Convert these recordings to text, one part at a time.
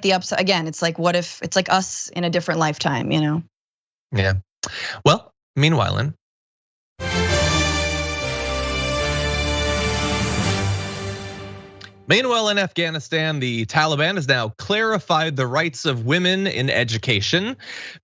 the upside again. It's like, what if it's like us in a different lifetime, you know? Yeah. Well, meanwhile, in Afghanistan, the Taliban has now clarified the rights of women in education.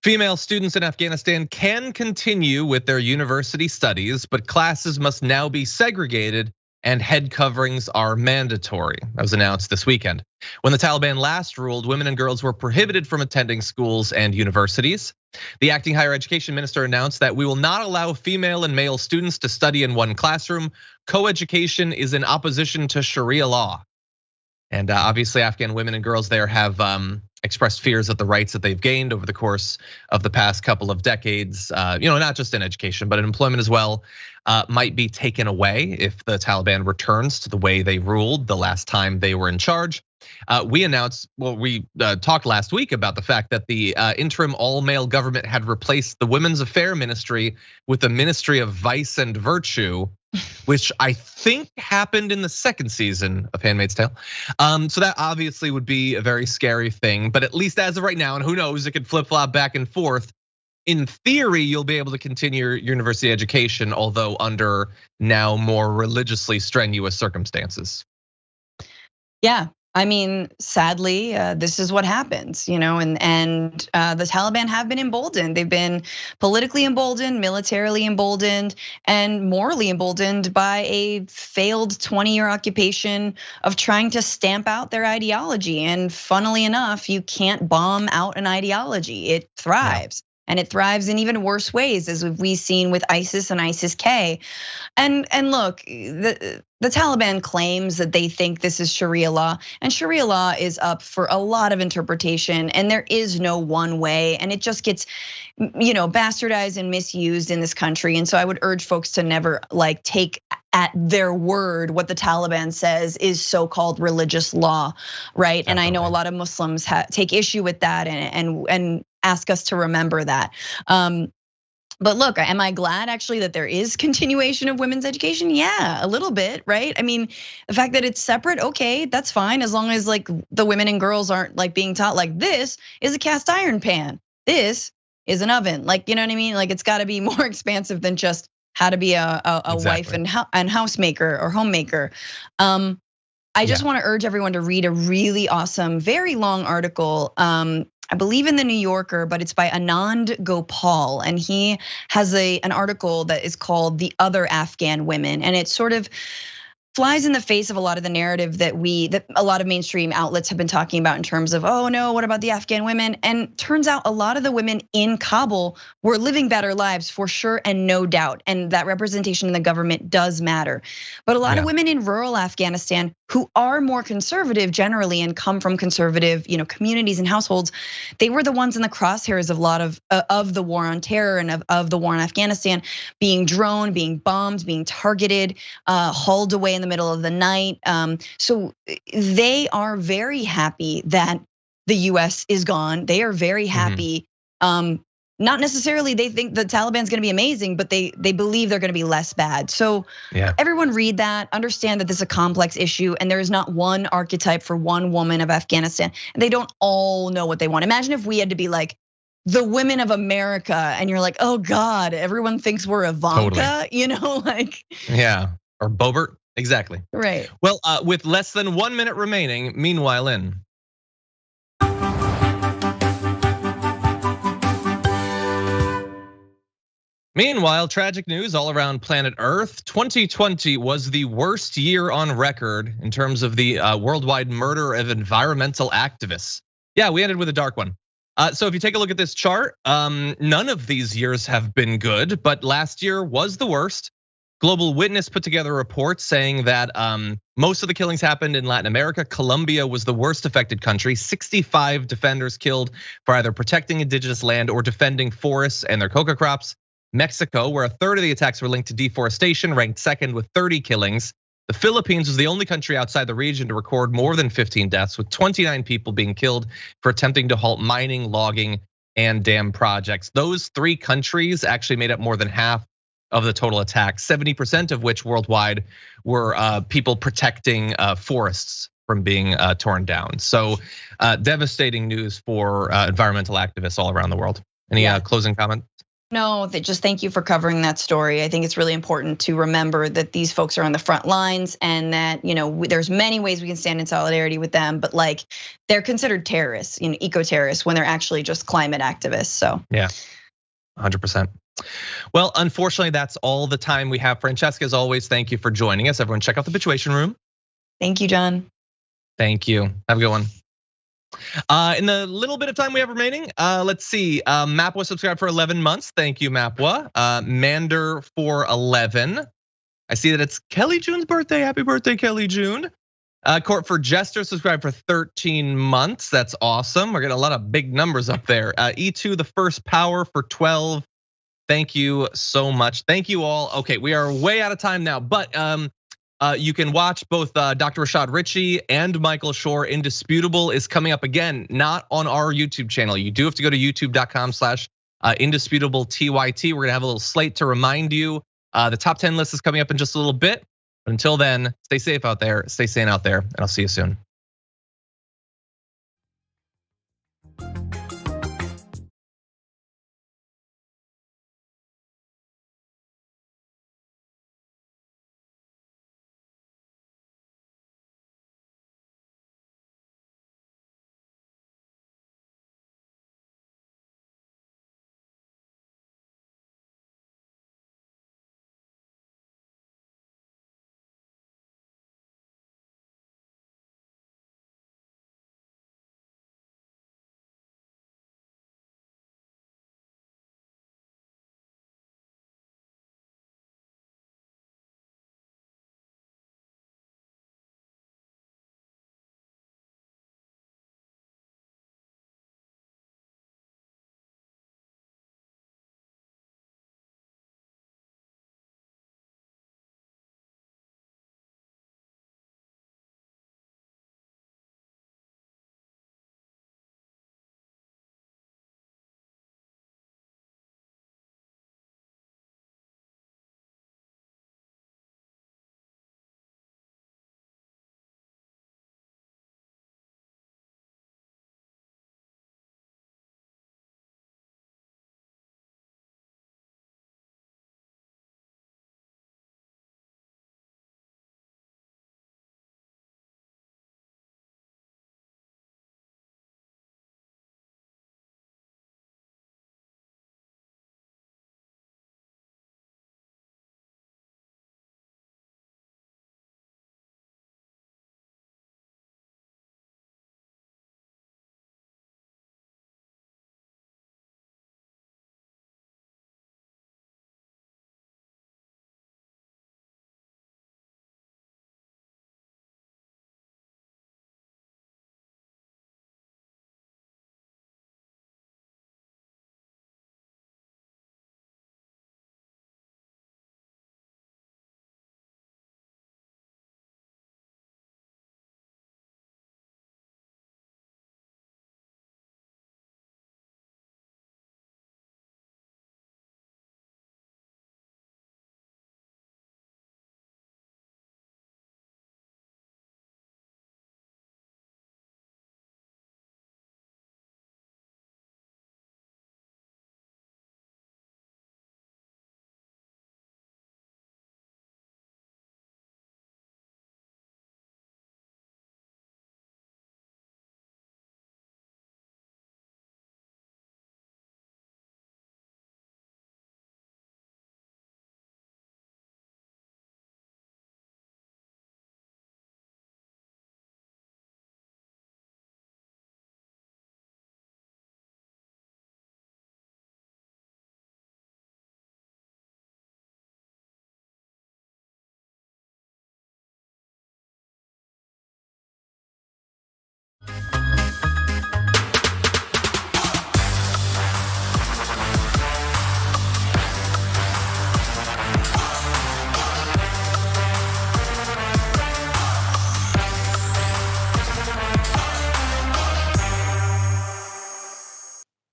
Female students in Afghanistan can continue with their university studies, but classes must now be segregated and head coverings are mandatory. That was announced this weekend. When the Taliban last ruled, women and girls were prohibited from attending schools and universities. The acting higher education minister announced that we will not allow female and male students to study in one classroom. Co-education is in opposition to Sharia law. And obviously Afghan women and girls there have expressed fears that the rights that they've gained over the course of the past couple of decades, not just in education, but in employment as well, might be taken away if the Taliban returns to the way they ruled the last time they were in charge. We talked last week about the fact that the interim all-male government had replaced the Women's Affairs Ministry with the Ministry of Vice and Virtue, which I think happened in the second season of Handmaid's Tale. So that obviously would be a very scary thing, but at least as of right now, and who knows, it could flip-flop back and forth. In theory, you'll be able to continue your university education, although under now more religiously strenuous circumstances. Yeah, I mean, sadly, this is what happens, and the Taliban have been emboldened. They've been politically emboldened, militarily emboldened, and morally emboldened by a failed 20-year occupation of trying to stamp out their ideology. And funnily enough, you can't bomb out an ideology. It thrives. Yeah. And it thrives in even worse ways, as we've seen with ISIS and ISIS-K. And look, the Taliban claims that they think this is Sharia law, and Sharia law is up for a lot of interpretation, and there is no one way, and it just gets, bastardized and misused in this country. And so I would urge folks to never take at their word what the Taliban says is so-called religious law, right? Definitely. And I know a lot of Muslims take issue with that and ask us to remember that. But look, am I glad actually that there is continuation of women's education? Yeah, a little bit, right? I mean, the fact that it's separate, okay, that's fine, as long as the women and girls aren't being taught this is a cast iron pan, this is an oven, you know what I mean? It's got to be more expansive than just how to be a wife and housemaker or homemaker. I just want to urge everyone to read a really awesome, very long article. I believe in the New Yorker, but it's by Anand Gopal, and he has an article that is called "The Other Afghan Women," and it sort of flies in the face of a lot of the narrative that a lot of mainstream outlets have been talking about in terms of, oh no, what about the Afghan women? And turns out a lot of the women in Kabul were living better lives for sure and no doubt. And that representation in the government does matter. But a lot of women in rural Afghanistan who are more conservative generally and come from conservative, communities and households, they were the ones in the crosshairs of a lot of the war on terror and of the war in Afghanistan, being droned, being bombed, being targeted, hauled away in the middle of the night. So they are very happy that the US is gone. They are very happy. Not necessarily they think the Taliban's gonna be amazing, but they believe they're gonna be less bad. So everyone read that, understand that this is a complex issue, and there is not one archetype for one woman of Afghanistan. And they don't all know what they want. Imagine if we had to be the women of America, and you're like, oh God, everyone thinks we're Ivanka, totally. Yeah, or Boebert, exactly. Right. Well, with less than 1 minute remaining, meanwhile in. Meanwhile, tragic news all around planet Earth. 2020 was the worst year on record in terms of the worldwide murder of environmental activists. Yeah, we ended with a dark one. So if you take a look at this chart, none of these years have been good, but last year was the worst. Global Witness put together a report saying that most of the killings happened in Latin America. Colombia was the worst affected country. 65 defenders killed for either protecting indigenous land or defending forests and their coca crops. Mexico, where a third of the attacks were linked to deforestation, ranked second with 30 killings. The Philippines was the only country outside the region to record more than 15 deaths, with 29 people being killed for attempting to halt mining, logging, and dam projects. Those three countries actually made up more than half of the total attacks, 70% of which worldwide were people protecting forests from being torn down. So devastating news for environmental activists all around the world. Any closing comments? No, just thank you for covering that story. I think it's really important to remember that these folks are on the front lines and that, there's many ways we can stand in solidarity with them, but like they're considered terrorists, eco-terrorists when they're actually just climate activists, so. Yeah, 100%. Well, unfortunately, that's all the time we have. Francesca, as always, thank you for joining us. Everyone check out the Situation Room. Thank you, John. Thank you, have a good one. In the little bit of time we have remaining, let's see. Mapwa subscribed for 11 months. Thank you, Mapwa. Mander for 11. I see that it's Kelly June's birthday. Happy birthday, Kelly June. Court for Jester subscribed for 13 months. That's awesome. We're getting a lot of big numbers up there. E2 the First Power for 12. Thank you so much. Thank you all. Okay, we are way out of time now, but you can watch both Dr. Rashad Ritchie and Michael Shure. Indisputable is coming up again, not on our YouTube channel. You do have to go to youtube.com/indisputable_TYT. We're gonna have a little slate to remind you. The top 10 list is coming up in just a little bit. But until then, stay safe out there, stay sane out there, and I'll see you soon.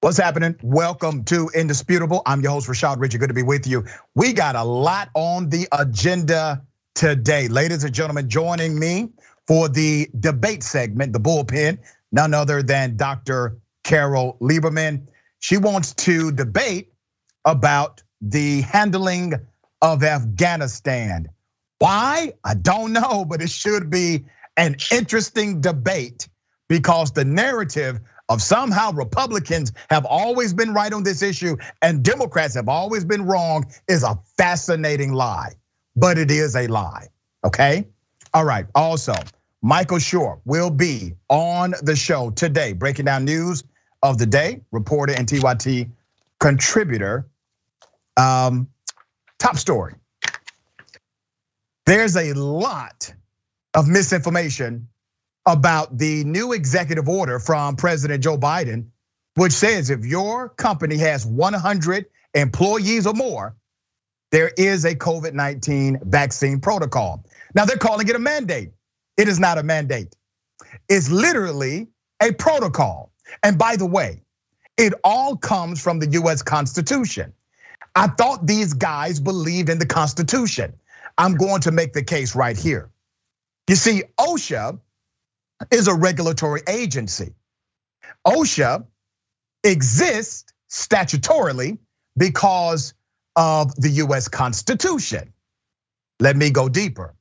What's happening? Welcome to Indisputable. I'm your host, Rashad Ritchie. Good to be with you. We got a lot on the agenda today. Ladies and gentlemen, joining me for the debate segment, the bullpen, none other than Dr. Carole Lieberman. She wants to debate about the handling of Afghanistan. Why? I don't know, but it should be an interesting debate because the narrative of somehow Republicans have always been right on this issue and Democrats have always been wrong is a fascinating lie, but it is a lie, okay? All right, also, Michael Shure will be on the show today, breaking down news of the day, reporter and TYT contributor. Top story. There's a lot of misinformation about the new executive order from President Joe Biden, which says if your company has 100 employees or more, there is a COVID-19 vaccine protocol. Now they're calling it a mandate. It is not a mandate. It's literally a protocol. And by the way, it all comes from the US Constitution. I thought these guys believed in the Constitution. I'm going to make the case right here. You see, OSHA is a regulatory agency. OSHA exists statutorily because of the US Constitution. Let me go deeper.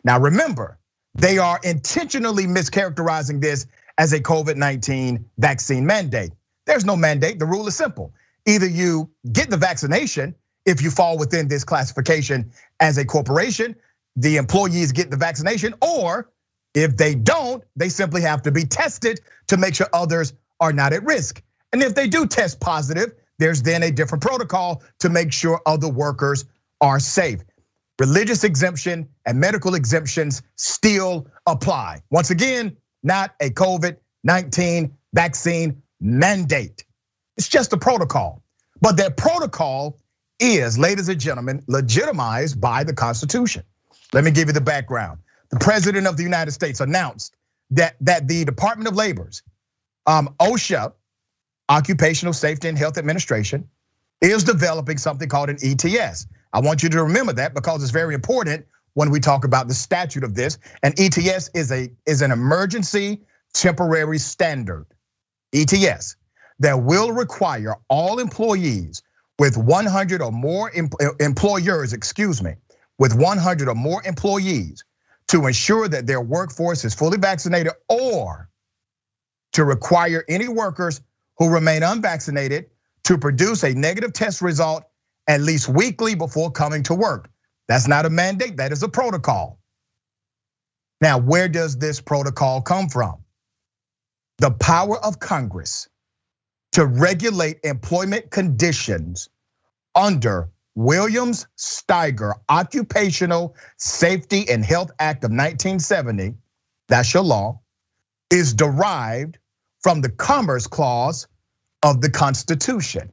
Now remember, they are intentionally mischaracterizing this as a COVID-19 vaccine mandate. There's no mandate, the rule is simple. Either you get the vaccination if you fall within this classification as a corporation, the employees get the vaccination, or if they don't, they simply have to be tested to make sure others are not at risk. And if they do test positive, there's then a different protocol to make sure other workers are safe. Religious exemption and medical exemptions still apply. Once again, not a COVID-19 vaccine mandate. It's just a protocol. But that protocol is, ladies and gentlemen, legitimized by the Constitution. Let me give you the background. The President of the United States announced that the Department of Labor's OSHA, Occupational Safety and Health Administration, is developing something called an ETS. I want you to remember that because it's very important when we talk about the statute of this. An ETS is an emergency temporary standard, ETS, that will require all employees with 100 or more employers, with 100 or more employees to ensure that their workforce is fully vaccinated, or to require any workers who remain unvaccinated to produce a negative test result at least weekly before coming to work. That's not a mandate, that is a protocol. Now, where does this protocol come from? The power of Congress to regulate employment conditions under Williams-Steiger Occupational Safety and Health Act of 1970, that's your law, is derived from the Commerce Clause of the Constitution.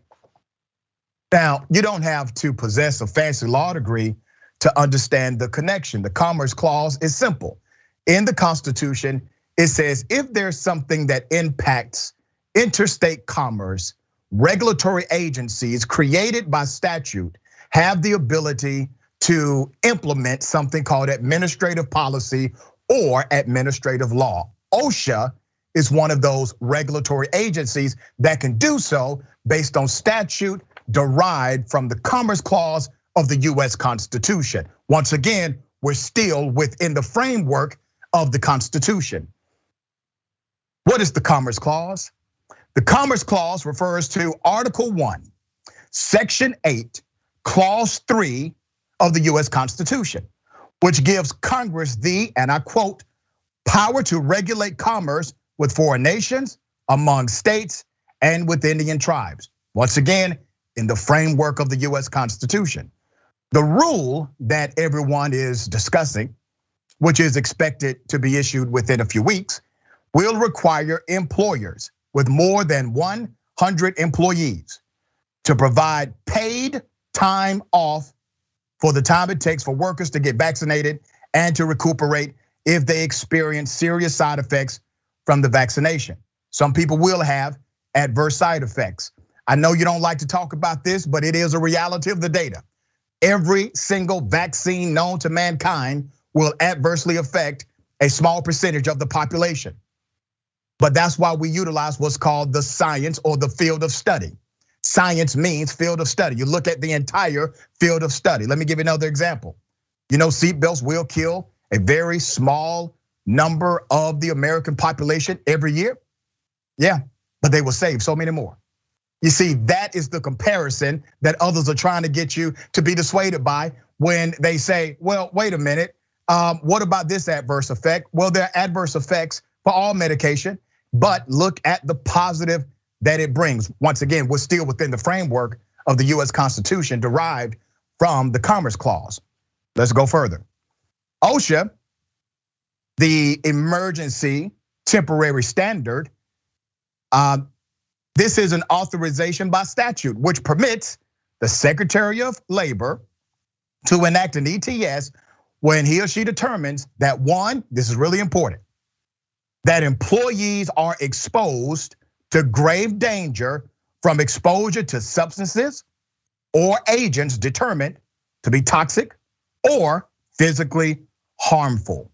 Now, you don't have to possess a fancy law degree to understand the connection. The Commerce Clause is simple. In the Constitution, it says if there's something that impacts interstate commerce, regulatory agencies created by statute have the ability to implement something called administrative policy or administrative law. OSHA is one of those regulatory agencies that can do so based on statute derived from the Commerce Clause of the US Constitution. Once again, we're still within the framework of the Constitution. What is the Commerce Clause? The Commerce Clause refers to Article 1, Section 8, Clause 3 of the US Constitution, which gives Congress the, and I quote, power to regulate commerce with foreign nations, among states, and with Indian tribes. Once again, in the framework of the US Constitution. The rule that everyone is discussing, which is expected to be issued within a few weeks, will require employers with more than 100 employees to provide paid time off for the time it takes for workers to get vaccinated and to recuperate if they experience serious side effects from the vaccination. Some people will have adverse side effects. I know you don't like to talk about this, but it is a reality of the data. Every single vaccine known to mankind will adversely affect a small percentage of the population. But that's why we utilize what's called the science or the field of study. Science means field of study. You look at the entire field of study. Let me give you another example. You know, seatbelts will kill a very small number of the American population every year. Yeah, but they will save so many more. You see, that is the comparison that others are trying to get you to be dissuaded by when they say, well, wait a minute, what about this adverse effect? Well, there are adverse effects for all medication, but look at the positive that it brings. Once again, we're still within the framework of the US Constitution derived from the Commerce Clause. Let's go further. OSHA, the emergency temporary standard, this is an authorization by statute which permits the Secretary of Labor to enact an ETS when he or she determines that one, this is really important, that employees are exposed to grave danger from exposure to substances or agents determined to be toxic or physically harmful.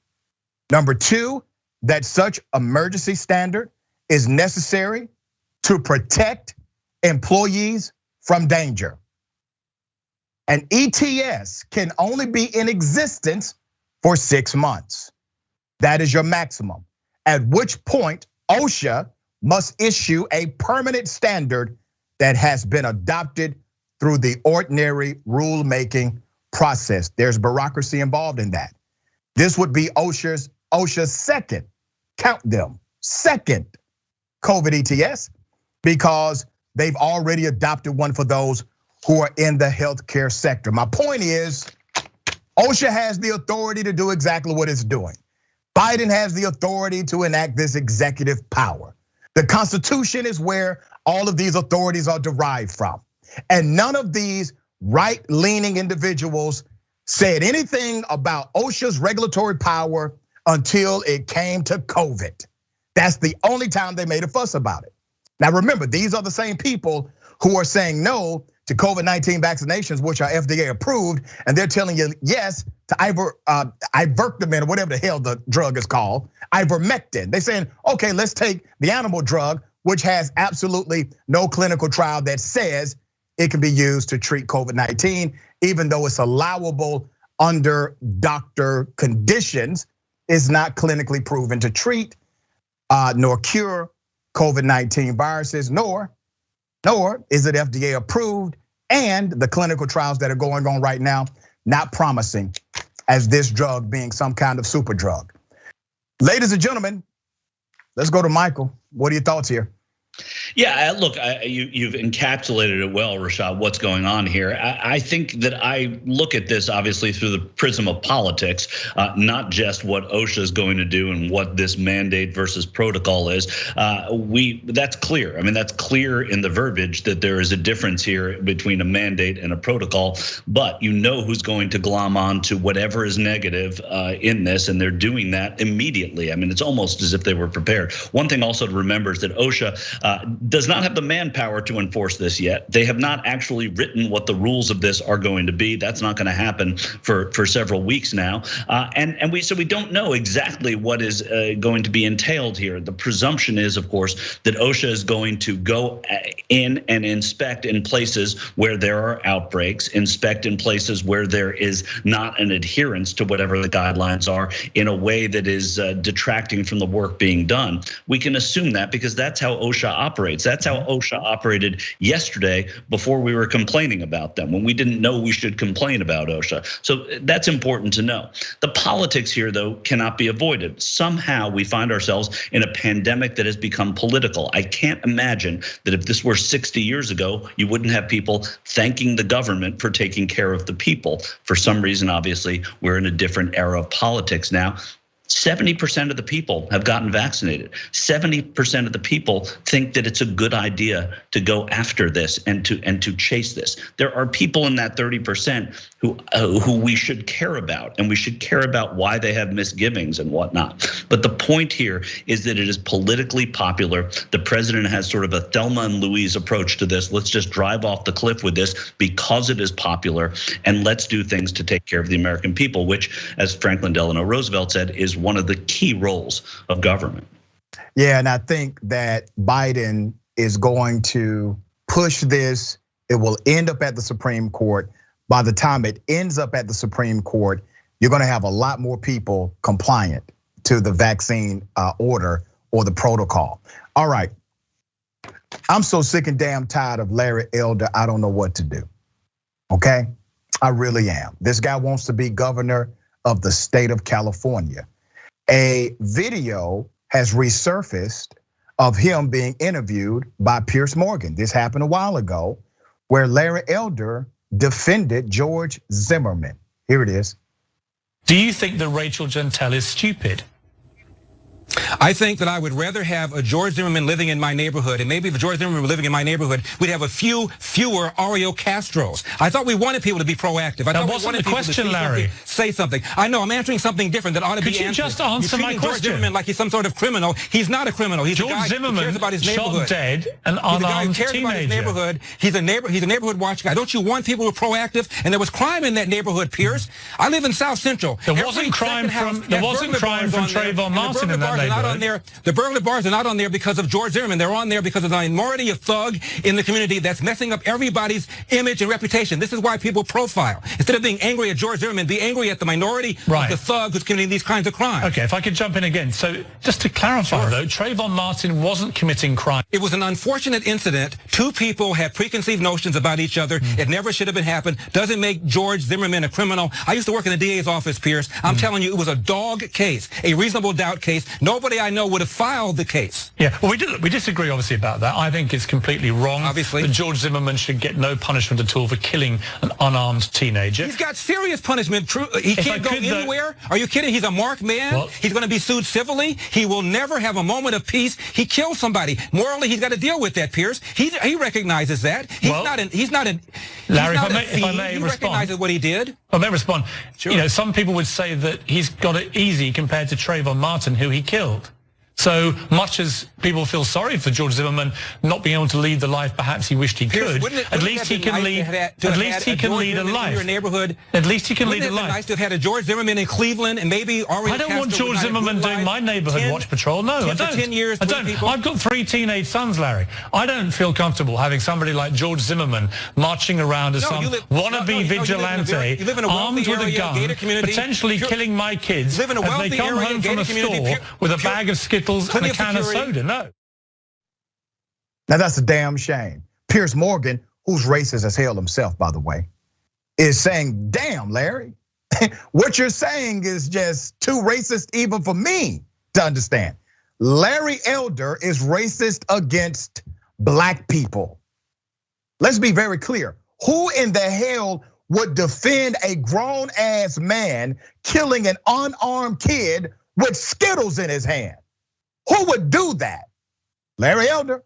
Number two, that such emergency standard is necessary to protect employees from danger. An ETS can only be in existence for 6 months. That is your maximum, at which point OSHA must issue a permanent standard that has been adopted through the ordinary rulemaking process. There's bureaucracy involved in that. This would be OSHA's second, count them, second COVID ETS, because they've already adopted one for those who are in the healthcare sector. My point is, OSHA has the authority to do exactly what it's doing. Biden has the authority to enact this executive power. The Constitution is where all of these authorities are derived from. And none of these right-leaning individuals said anything about OSHA's regulatory power until it came to COVID. That's the only time they made a fuss about it. Now remember, these are the same people who are saying no to COVID-19 vaccinations, which are FDA approved, and they're telling you yes to ivermectin, or whatever the hell the drug is called, ivermectin. They're saying, okay, let's take the animal drug, which has absolutely no clinical trial that says it can be used to treat COVID-19, even though it's allowable under doctor conditions. It's not clinically proven to treat nor cure COVID-19 viruses, nor is it FDA approved, and the clinical trials that are going on right now, not promising as this drug being some kind of super drug. Ladies and gentlemen, let's go to Michael. What are your thoughts here? Yeah, look, you've encapsulated it well, Rashad, what's going on here. I think that I look at this obviously through the prism of politics, not just what OSHA is going to do and what this mandate versus protocol is. That's clear. I mean, that's clear in the verbiage that there is a difference here between a mandate and a protocol, but you know who's going to glom on to whatever is negative in this, and they're doing that immediately. I mean, it's almost as if they were prepared. One thing also to remember is that OSHA does not have the manpower to enforce this yet. They have not actually written what the rules of this are going to be. That's not going to happen for several weeks now. So we don't know exactly what is going to be entailed here. The presumption is, of course, that OSHA is going to go in and inspect in places where there are outbreaks, inspect in places where there is not an adherence to whatever the guidelines are in a way that is detracting from the work being done. We can assume that because that's how OSHA operates. That's how OSHA operated yesterday before we were complaining about them, when we didn't know we should complain about OSHA. So that's important to know. The politics here, though, cannot be avoided. Somehow we find ourselves in a pandemic that has become political. I can't imagine that if this were 60 years ago, you wouldn't have people thanking the government for taking care of the people. For some reason, obviously, we're in a different era of politics now. 70% of the people have gotten vaccinated. 70% of the people think that it's a good idea to go after this and to chase this. There are people in that 30% who we should care about, and we should care about why they have misgivings and whatnot. But the point here is that it is politically popular. The president has sort of a Thelma and Louise approach to this. Let's just drive off the cliff with this because it is popular, and let's do things to take care of the American people, which, as Franklin Delano Roosevelt said, is is one of the key roles of government. Yeah, and I think that Biden is going to push this. It will end up at the Supreme Court. By the time it ends up at the Supreme Court, you're gonna have a lot more people compliant to the vaccine order or the protocol. All right, I'm so sick and damn tired of Larry Elder, I don't know what to do, okay? I really am. This guy wants to be governor of the state of California. A video has resurfaced of him being interviewed by Piers Morgan. This happened a while ago, where Larry Elder defended George Zimmerman. Here it is. Do you think that Rachel Jeantel is stupid? I think that I would rather have a George Zimmerman living in my neighborhood, and maybe if George Zimmerman were living in my neighborhood, we'd have fewer Oreo Castros. I thought we wanted people to be proactive. That wasn't the question, Larry. Say something. I know I'm answering something different that ought to be answered. Could you just answer my question? George Zimmerman like he's some sort of criminal. He's not a criminal. He's George a guy Zimmerman who cares about his neighborhood. Shot dead an unarmed teenager. He's a neighborhood watch guy. Don't you want people who are proactive? And there was crime in that neighborhood, Pierce. I live in South Central. There wasn't crime from Trayvon Martin in that neighborhood. The burglar bars are not on there because of George Zimmerman. They're on there because of the minority of thug in the community that's messing up everybody's image and reputation. This is why people profile. Instead of being angry at George Zimmerman, be angry at the minority of the thug who's committing these kinds of crimes. Okay, if I could jump in again. So just to clarify though, Trayvon Martin wasn't committing crime. It was an unfortunate incident. Two people had preconceived notions about each other. It never should have been happened. Doesn't make George Zimmerman a criminal. I used to work in the DA's office, Pierce. I'm telling you, it was a dog case, a reasonable doubt case. Nobody I know would have filed the case. Yeah, well, we disagree obviously about that. I think it's completely wrong. Obviously, that George Zimmerman should get no punishment at all for killing an unarmed teenager. He's got serious punishment. He can't go anywhere. Are you kidding? He's a marked man. Well, he's going to be sued civilly. He will never have a moment of peace. He killed somebody. Morally, he's got to deal with that, Pierce. He recognizes that. He's not an Larry, if I may he respond. Recognizes what he did. I may respond. Sure. You know, some people would say that he's got it easy compared to Trayvon Martin, who he killed. So much as people feel sorry for George Zimmerman not being able to lead the life perhaps he wished he could, at least he can lead a life. At least he can lead a life. Wouldn't it be nice to have had a George Zimmerman in Cleveland and maybe Oreo I don't want George Zimmerman doing my neighborhood watch patrol. No, I don't. 10 years, I don't. I've got 3 teenage sons, Larry. I don't feel comfortable having somebody like George Zimmerman marching around as some wannabe vigilante, armed with a gun, potentially killing my kids as they come home from a store with a bag of Skittles and a can of soda. No. Now that's a damn shame. Piers Morgan, who's racist as hell himself, by the way, is saying, damn, Larry, what you're saying is just too racist even for me to understand. Larry Elder is racist against black people. Let's be very clear. Who in the hell would defend a grown ass man killing an unarmed kid with Skittles in his hand? Who would do that? Larry Elder.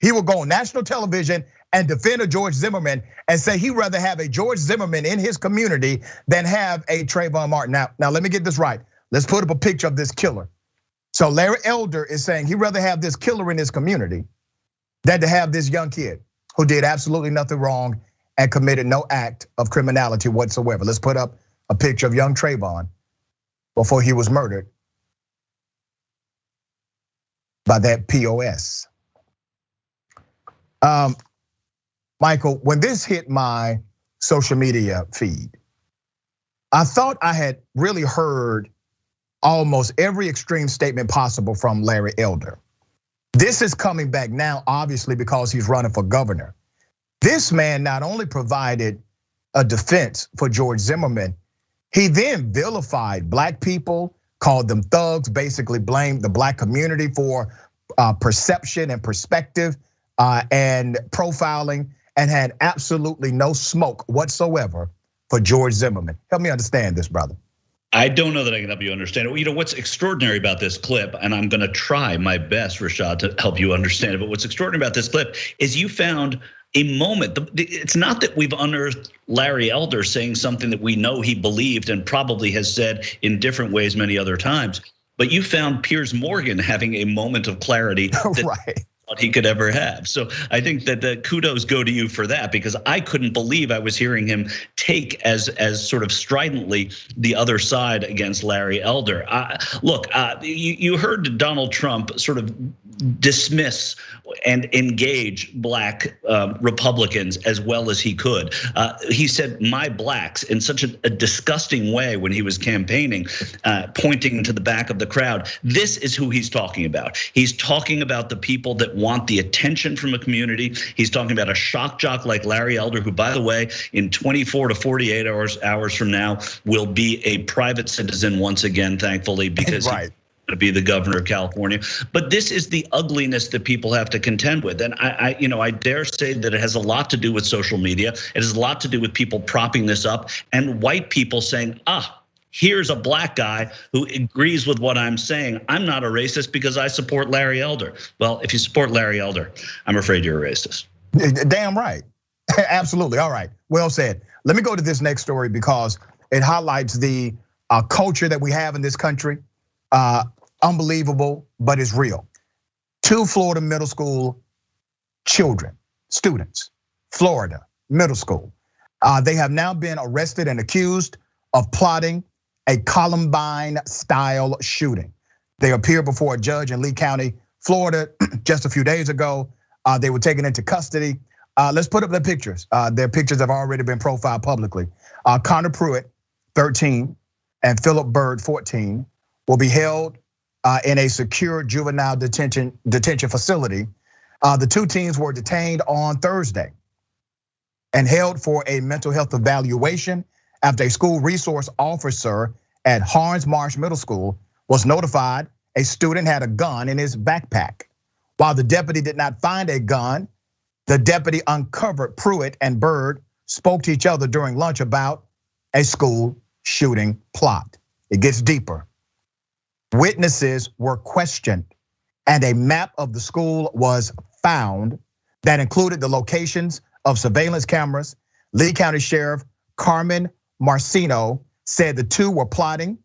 He would go on national television and defend a George Zimmerman and say he'd rather have a George Zimmerman in his community than have a Trayvon Martin. Now let me get this right. Let's put up a picture of this killer. So Larry Elder is saying he'd rather have this killer in his community than to have this young kid who did absolutely nothing wrong and committed no act of criminality whatsoever. Let's put up a picture of young Trayvon before he was murdered by that POS. Michael, when this hit my social media feed, I thought I had really heard almost every extreme statement possible from Larry Elder. This is coming back now, obviously, because he's running for governor. This man not only provided a defense for George Zimmerman, he then vilified black people, called them thugs, basically blamed the black community for perception and perspective and profiling, and had absolutely no smoke whatsoever for George Zimmerman. Help me understand this, brother. I don't know that I can help you understand it. You know, what's extraordinary about this clip, and I'm gonna try my best, Rashad, to help you understand it, but what's extraordinary about this clip is you found a moment. It's not that we've unearthed Larry Elder saying something that we know he believed and probably has said in different ways many other times, but you found Piers Morgan having a moment of clarity that thought he could ever have. So I think that the kudos go to you for that, because I couldn't believe I was hearing him take as sort of stridently the other side against Larry Elder. Look, you heard Donald Trump sort of dismiss and engage black Republicans as well as he could. He said "my blacks" in such a disgusting way when he was campaigning, pointing to the back of the crowd. This is who he's talking about. He's talking about the people that want the attention from a community. He's talking about a shock jock like Larry Elder, who, by the way, in 24 to 48 hours from now, will be a private citizen once again, thankfully, because right. To be the governor of California. But this is the ugliness that people have to contend with. And I dare say that it has a lot to do with social media. It has a lot to do with people propping this up and white people saying, here's a black guy who agrees with what I'm saying. I'm not a racist because I support Larry Elder. Well, if you support Larry Elder, I'm afraid you're a racist. Damn right. Absolutely. All right. Well said. Let me go to this next story because it highlights the culture that we have in this country. Unbelievable, but it's real. 2 Florida middle school students, Florida middle school. They have now been arrested and accused of plotting a Columbine style shooting. They appeared before a judge in Lee County, Florida, just a few days ago. They were taken into custody. Let's put up their pictures. Their pictures have already been profiled publicly. Connor Pruitt, 13, and Philip Bird, 14, will be held in a secure juvenile detention facility. The 2 teens were detained on Thursday and held for a mental health evaluation after a school resource officer at Harns Marsh Middle School was notified a student had a gun in his backpack. While the deputy did not find a gun, the deputy uncovered Pruitt and Bird spoke to each other during lunch about a school shooting plot. It gets deeper. Witnesses were questioned and a map of the school was found that included the locations of surveillance cameras. Lee County Sheriff Carmen Marcino said the two were plotting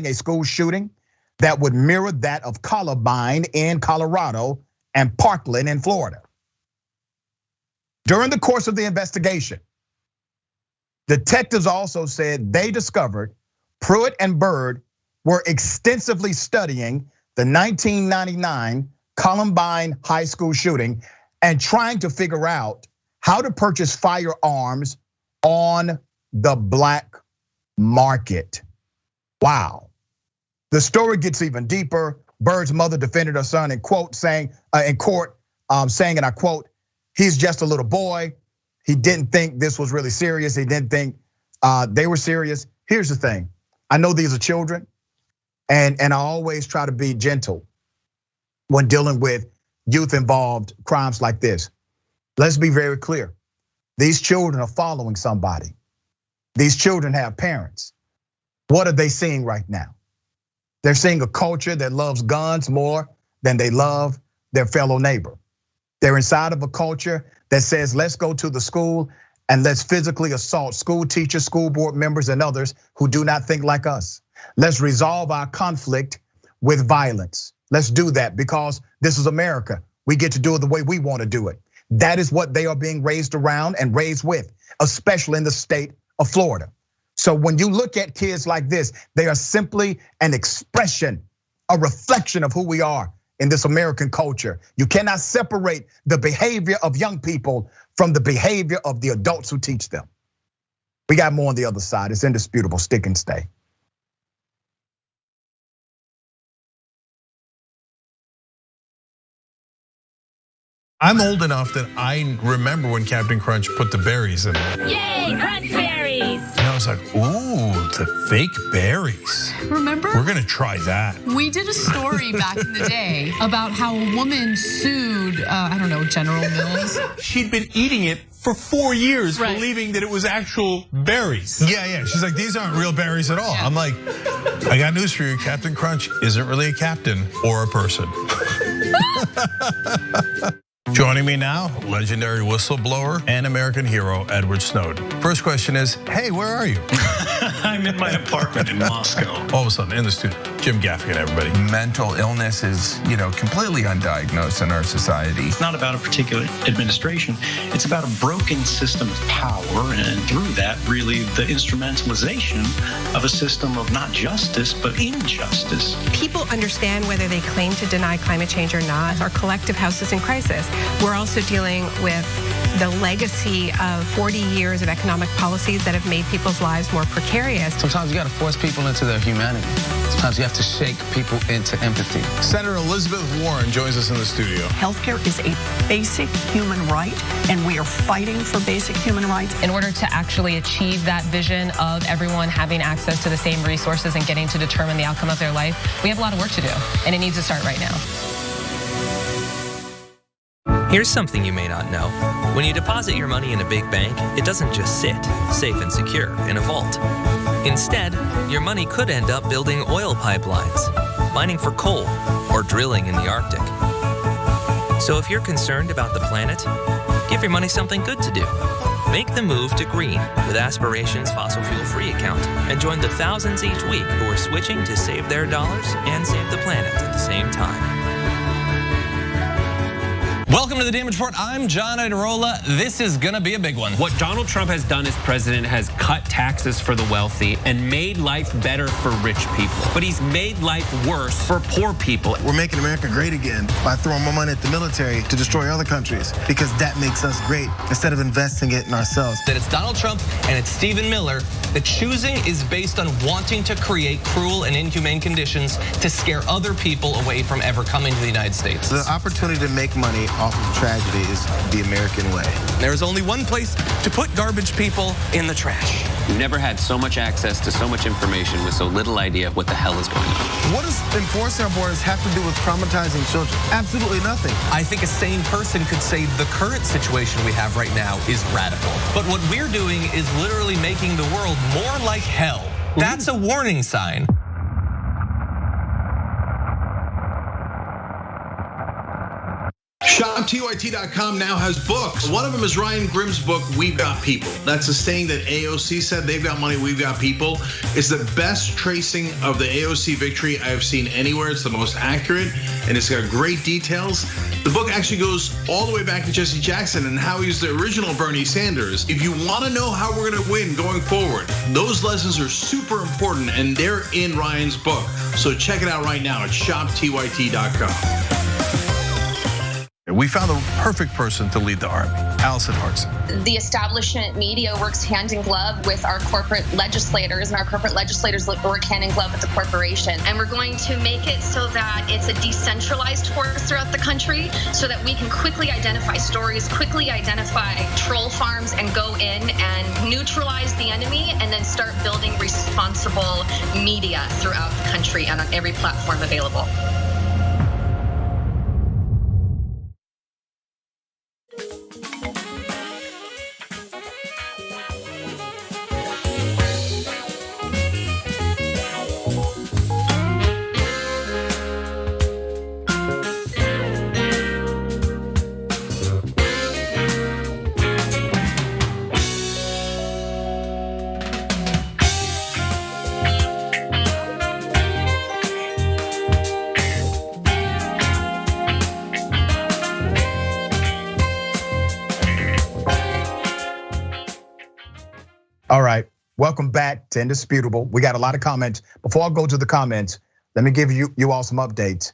a school shooting that would mirror that of Columbine in Colorado and Parkland in Florida. During the course of the investigation, detectives also said they discovered Pruitt and Bird were extensively studying the 1999 Columbine high school shooting and trying to figure out how to purchase firearms on the black market. Wow. The story gets even deeper. Bird's mother defended her son in court, saying, and I quote, "He's just a little boy. He didn't think this was really serious. He didn't think they were serious." Here's the thing. I know these are children, and I always try to be gentle when dealing with youth-involved crimes like this. Let's be very clear. These children are following somebody. These children have parents. What are they seeing right now? They're seeing a culture that loves guns more than they love their fellow neighbor. They're inside of a culture that says, let's go to the school and let's physically assault school teachers, school board members, and others who do not think like us. Let's resolve our conflict with violence. Let's do that because this is America. We get to do it the way we want to do it. That is what they are being raised around and raised with, especially in the state of Florida. So when you look at kids like this, they are simply an expression, a reflection of who we are in this American culture. You cannot separate the behavior of young people from the behavior of the adults who teach them. We got more on the other side. It's indisputable. Stick and stay. I'm old enough that I remember when Captain Crunch put the berries in it. Yay, crunch berries! And I was like, ooh, the fake berries. Remember? We're gonna try that. We did a story back in the day about how a woman sued, I don't know, General Mills. She'd been eating it for 4 years, right, believing that it was actual berries. Yeah. She's like, these aren't real berries at all. Yeah. I'm like, I got news for you. Captain Crunch isn't really a captain or a person. Joining me now, legendary whistleblower and American hero, Edward Snowden. First question is, hey, where are you? I'm in my apartment in Moscow. All of a sudden, in the studio, Jim Gaffigan, everybody. Mental illness is, completely undiagnosed in our society. It's not about a particular administration. It's about a broken system of power, and through that, really, the instrumentalization of a system of not justice, but injustice. People understand whether they claim to deny climate change or not. Our collective house is in crisis. We're also dealing with the legacy of 40 years of economic policies that have made people's lives more precarious. Sometimes you got to force people into their humanity. Sometimes you have to shake people into empathy. Senator Elizabeth Warren joins us in the studio. Healthcare is a basic human right, and we are fighting for basic human rights. In order to actually achieve that vision of everyone having access to the same resources and getting to determine the outcome of their life, we have a lot of work to do, and it needs to start right now. Here's something you may not know. When you deposit your money in a big bank, it doesn't just sit, safe and secure, in a vault. Instead, your money could end up building oil pipelines, mining for coal, or drilling in the Arctic. So if you're concerned about the planet, give your money something good to do. Make the move to green with Aspiration's fossil fuel-free account and join the thousands each week who are switching to save their dollars and save the planet at the same time. Welcome to the Damage Report. I'm John Idarola. This is gonna be a big one. What Donald Trump has done as president has cut taxes for the wealthy and made life better for rich people. But he's made life worse for poor people. We're making America great again by throwing more money at the military to destroy other countries because that makes us great instead of investing it in ourselves. That it's Donald Trump and it's Stephen Miller. The choosing is based on wanting to create cruel and inhumane conditions to scare other people away from ever coming to the United States. The opportunity to make money off of tragedy is the American way. There is only one place to put garbage people: in the trash. We've never had so much access to so much information with so little idea of what the hell is going on. What does enforcing our borders have to do with traumatizing children? Absolutely nothing. I think a sane person could say the current situation we have right now is radical. But what we're doing is literally making the world more like hell. That's a warning sign. ShopTYT.com now has books. One of them is Ryan Grimm's book, We've Got People. That's a saying that AOC said, they've got money, we've got people. It's the best tracing of the AOC victory I have seen anywhere. It's the most accurate, and it's got great details. The book actually goes all the way back to Jesse Jackson and how he's the original Bernie Sanders. If you wanna know how we're gonna win going forward, those lessons are super important, and they're in Ryan's book. So check it out right now at ShopTYT.com. We found the perfect person to lead the army, Allison Hartson. The establishment media works hand in glove with our corporate legislators, and our corporate legislators work hand in glove with the corporation. And we're going to make it so that it's a decentralized force throughout the country so that we can quickly identify stories, quickly identify troll farms, and go in and neutralize the enemy, and then start building responsible media throughout the country and on every platform available. All right, welcome back to Indisputable. We got a lot of comments. Before I go to the comments, let me give you all some updates.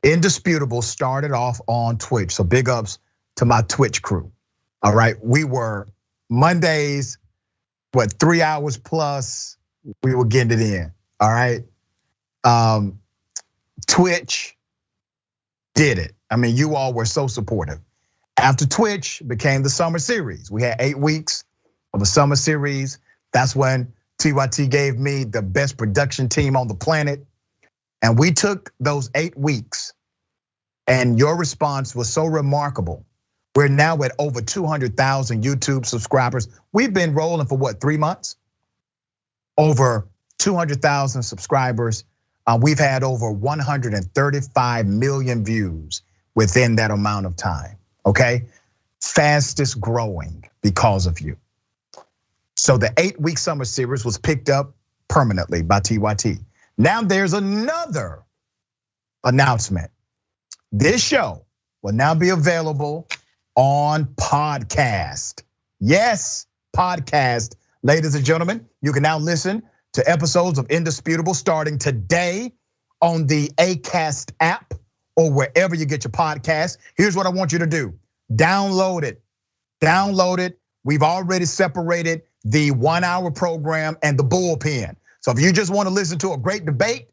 Indisputable started off on Twitch, so big ups to my Twitch crew. All right, we were Mondays, 3 hours plus, we were getting it in, all right? Twitch did it. I mean, you all were so supportive. After Twitch became the summer series. We had 8 weeks of a summer series. That's when TYT gave me the best production team on the planet. And we took those 8 weeks, and your response was so remarkable. We're now at over 200,000 YouTube subscribers. We've been rolling for 3 months? Over 200,000 subscribers. We've had over 135 million views within that amount of time, okay? Fastest growing because of you. So the 8-week summer series was picked up permanently by TYT. Now there's another announcement. This show will now be available on podcast. Yes, podcast. Ladies and gentlemen, you can now listen to episodes of Indisputable starting today on the Acast app or wherever you get your podcasts. Here's what I want you to do. Download it. Download it. We've already separated the 1 hour program and the bullpen. So if you just want to listen to a great debate,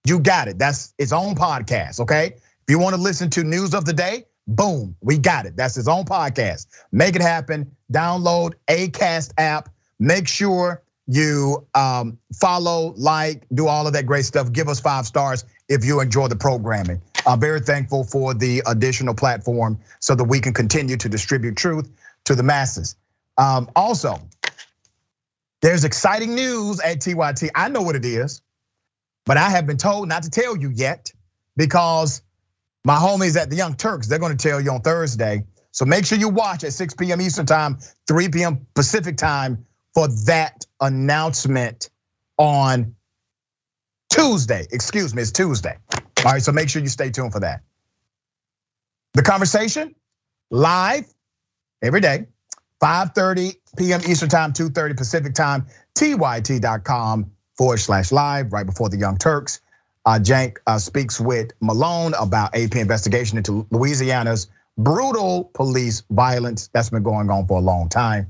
you got it. That's its own podcast, okay? If you want to listen to news of the day, boom, we got it. That's its own podcast. Make it happen. Download Acast app. Make sure you follow, like, do all of that great stuff. Give us 5 stars if you enjoy the programming. I'm very thankful for the additional platform so that we can continue to distribute truth to the masses. Also, there's exciting news at TYT. I know what it is, but I have been told not to tell you yet because my homies at the Young Turks, they're gonna tell you on Thursday. So make sure you watch at 6 p.m. Eastern time, 3 p.m. Pacific time for that announcement on Tuesday. Excuse me, it's Tuesday. All right, so make sure you stay tuned for that. The conversation, live every day, 5:30 p.m. Eastern time, 2:30 Pacific time, tyt.com/live, right before the Young Turks. Jank speaks with Malone about AP investigation into Louisiana's brutal police violence that's been going on for a long time.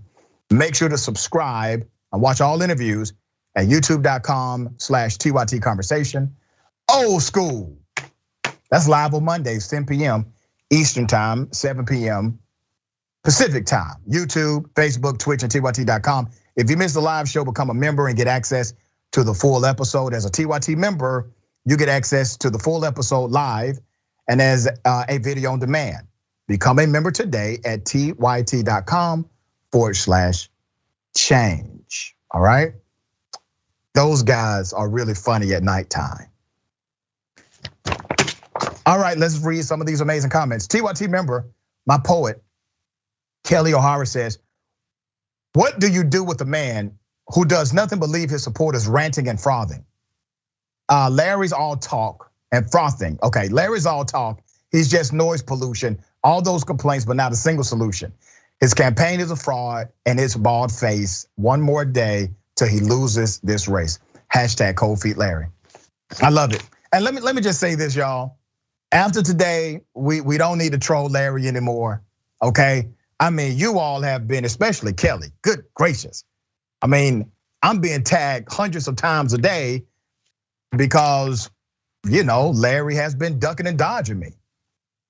Make sure to subscribe and watch all interviews at youtube.com/TYT conversation. Old school. That's live on Mondays, 10 p.m. Eastern time, 7 p.m. Pacific time. YouTube, Facebook, Twitch, and TYT.com. If you missed the live show, become a member and get access to the full episode. As a TYT member, you get access to the full episode live and as a video on demand. Become a member today at tyt.com/change. All right? Those guys are really funny at nighttime. All right, let's read some of these amazing comments. TYT member, my poet, Kelly O'Hara says, what do you do with a man who does nothing but leave his supporters ranting and frothing? Larry's all talk and frothing. Okay, Larry's all talk. He's just noise pollution. All those complaints, but not a single solution. His campaign is a fraud and his bald face. One more day till he loses this race. Hashtag Cold Feet Larry. I love it. And let me just say this, y'all. After today, we don't need to troll Larry anymore, okay? I mean, you all have been, especially Kelly, good gracious. I mean, I'm being tagged hundreds of times a day because, Larry has been ducking and dodging me.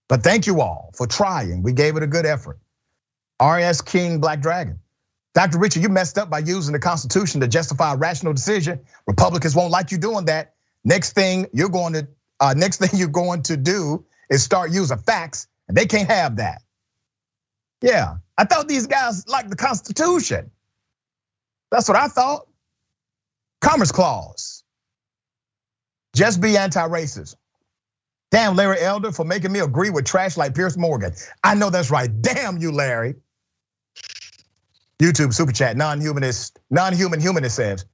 But thank you all for trying. We gave it a good effort. RS King Black Dragon. Dr. Richard, you messed up by using the Constitution to justify a rational decision. Republicans won't like you doing that. Next thing you're going to do is start using facts, and they can't have that. Yeah, I thought these guys liked the Constitution. That's what I thought. Commerce Clause. Just be anti-racist. Damn Larry Elder for making me agree with trash like Piers Morgan. I know that's right. Damn you, Larry. YouTube super chat, non-human humanist says,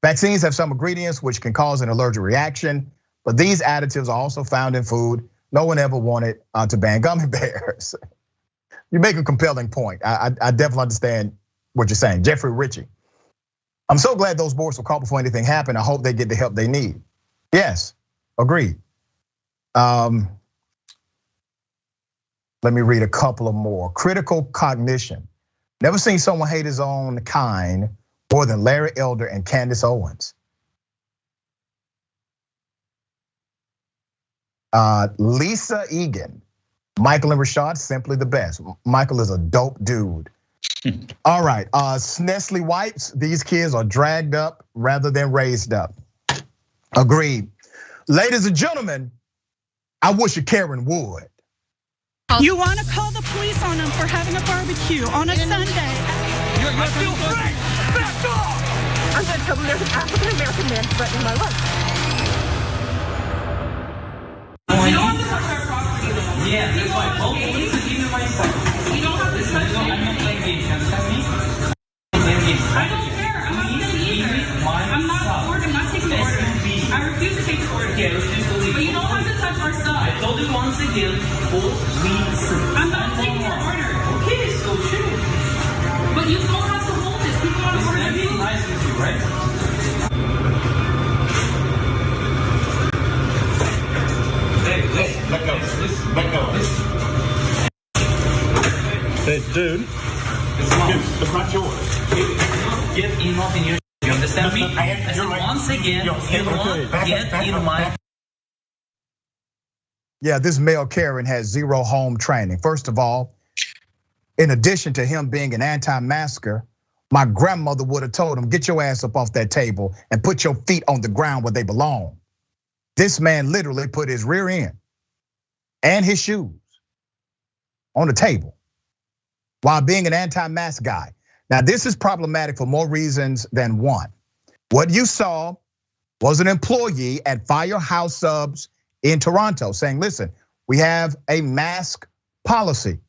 vaccines have some ingredients which can cause an allergic reaction, but these additives are also found in food. No one ever wanted to ban gummy bears. You make a compelling point. I definitely understand what you're saying. Jeffrey Ritchie. I'm so glad those boards were called before anything happened. I hope they get the help they need. Yes, agreed. Let me read a couple of more. Critical cognition. Never seen someone hate his own kind more than Larry Elder and Candace Owens. Lisa Egan. Michael and Rashad, simply the best. Michael is a dope dude. All right, Nestle wipes. These kids are dragged up rather than raised up. Agreed. Ladies and gentlemen, I wish a Karen would. You want to call the police on them for having a barbecue on a Sunday? I feel free. Back off! I'm going to tell them there's an African-American man threatening my life. You don't have to touch our property. Yeah, that's why. Both police and even myself. You don't have to touch me. I'm not playing games. Understand me? I don't care. I'm not playing either. I'm not still police. I'm not taking your order. Okay, so true. But you don't have to hold this. People are ordering. I'm being nice with you, right? Hey, let go. Let go. Hey, dude. It's not yours. Get enough in your. You understand me? I said once again, you won't get in my. Yeah, this male Karen has zero home training. First of all, in addition to him being an anti-masker, my grandmother would have told him, get your ass up off that table and put your feet on the ground where they belong. This man literally put his rear end and his shoes on the table while being an anti-mask guy. Now, this is problematic for more reasons than one. What you saw was an employee at Firehouse Subs in Toronto saying, listen, we have a mask policy.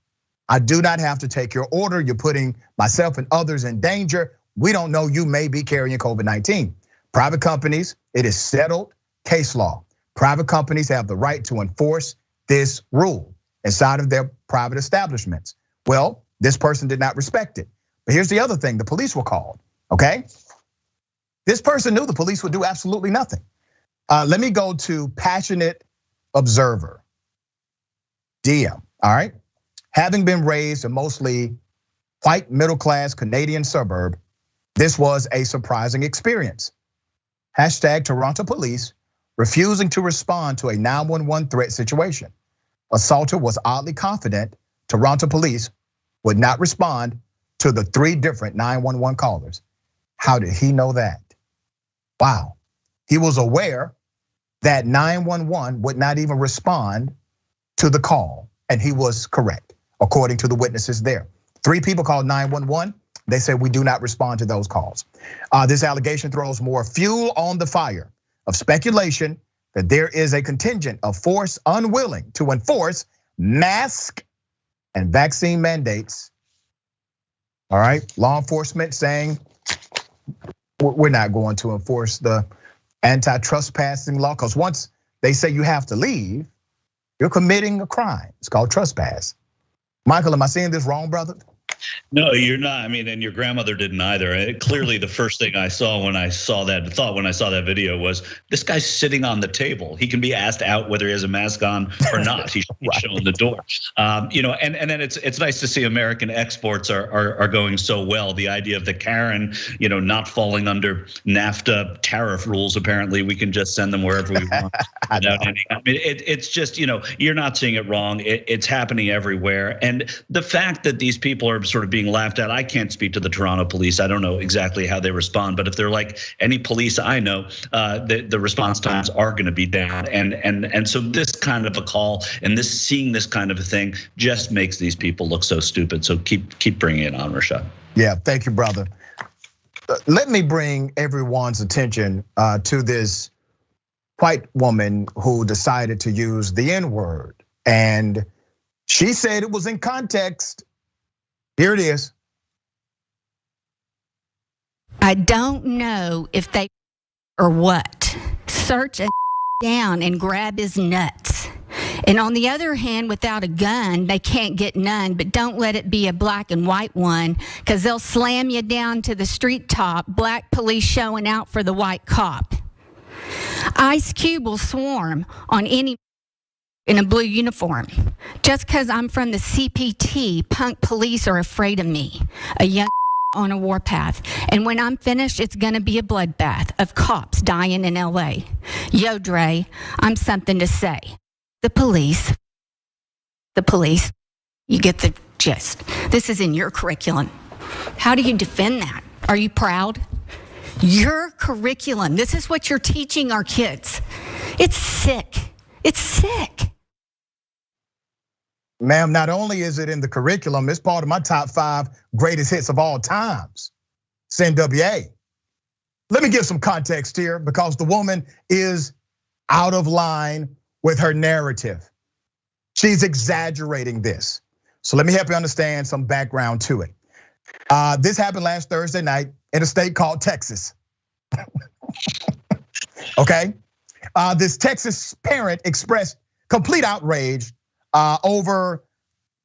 I do not have to take your order. You're putting myself and others in danger. We don't know you may be carrying COVID-19. Private companies, it is settled case law. Private companies have the right to enforce this rule inside of their private establishments. Well, this person did not respect it. But here's the other thing, the police were called, okay? This person knew the police would do absolutely nothing. Let me go to Passionate Observer, DM, all right? Having been raised in mostly white middle-class Canadian suburb, this was a surprising experience. Hashtag Toronto police refusing to respond to a 911 threat situation. Assaulter was oddly confident Toronto police would not respond to the 3 different 911 callers. How did he know that? Wow, he was aware that 911 would not even respond to the call, and he was correct, according to the witnesses there. 3 people called 911, they said we do not respond to those calls. This allegation throws more fuel on the fire of speculation that there is a contingent of force unwilling to enforce mask and vaccine mandates. All right, law enforcement saying we're not going to enforce the anti-trespassing law, because once they say you have to leave, you're committing a crime. It's called trespass. Michael, am I saying this wrong, brother? No, you're not. I mean, and your grandmother didn't either. Clearly, the first thing I saw when I saw that video was this guy's sitting on the table. He can be asked out whether he has a mask on or not. He's showing the door. And then it's nice to see American exports are going so well. The idea of the Karen, not falling under NAFTA tariff rules. Apparently, we can just send them wherever we want. Without any. I mean, it's just you're not seeing it wrong. It's happening everywhere, and the fact that these people are sort of being laughed at. I can't speak to the Toronto police. I don't know exactly how they respond, but if they're like any police I know, the response times are going to be down. And so this kind of a call and seeing this kind of a thing just makes these people look so stupid. So keep bringing it on, Rashad. Yeah, thank you, brother. Let me bring everyone's attention to this white woman who decided to use the N-word, and she said it was in context. Here it is. I don't know if they or what. Search a down and grab his nuts. And on the other hand, without a gun, they can't get none, but don't let it be a black and white one, because they'll slam you down to the street top, black police showing out for the white cop. Ice Cube will swarm on any in a blue uniform. Just because I'm from the CPT, punk police are afraid of me, a young on a warpath. And when I'm finished, it's gonna be a bloodbath of cops dying in LA. Yo, Dre, I'm something to say. The police, you get the gist. This is in your curriculum. How do you defend that? Are you proud? Your curriculum, this is what you're teaching our kids. It's sick, it's sick. Ma'am, not only is it in the curriculum, it's part of my top 5 greatest hits of all times. It's N.W.A. Let me give some context here, because the woman is out of line with her narrative. She's exaggerating this. So let me help you understand some background to it. This happened last Thursday night in a state called Texas. Okay, this Texas parent expressed complete outrage over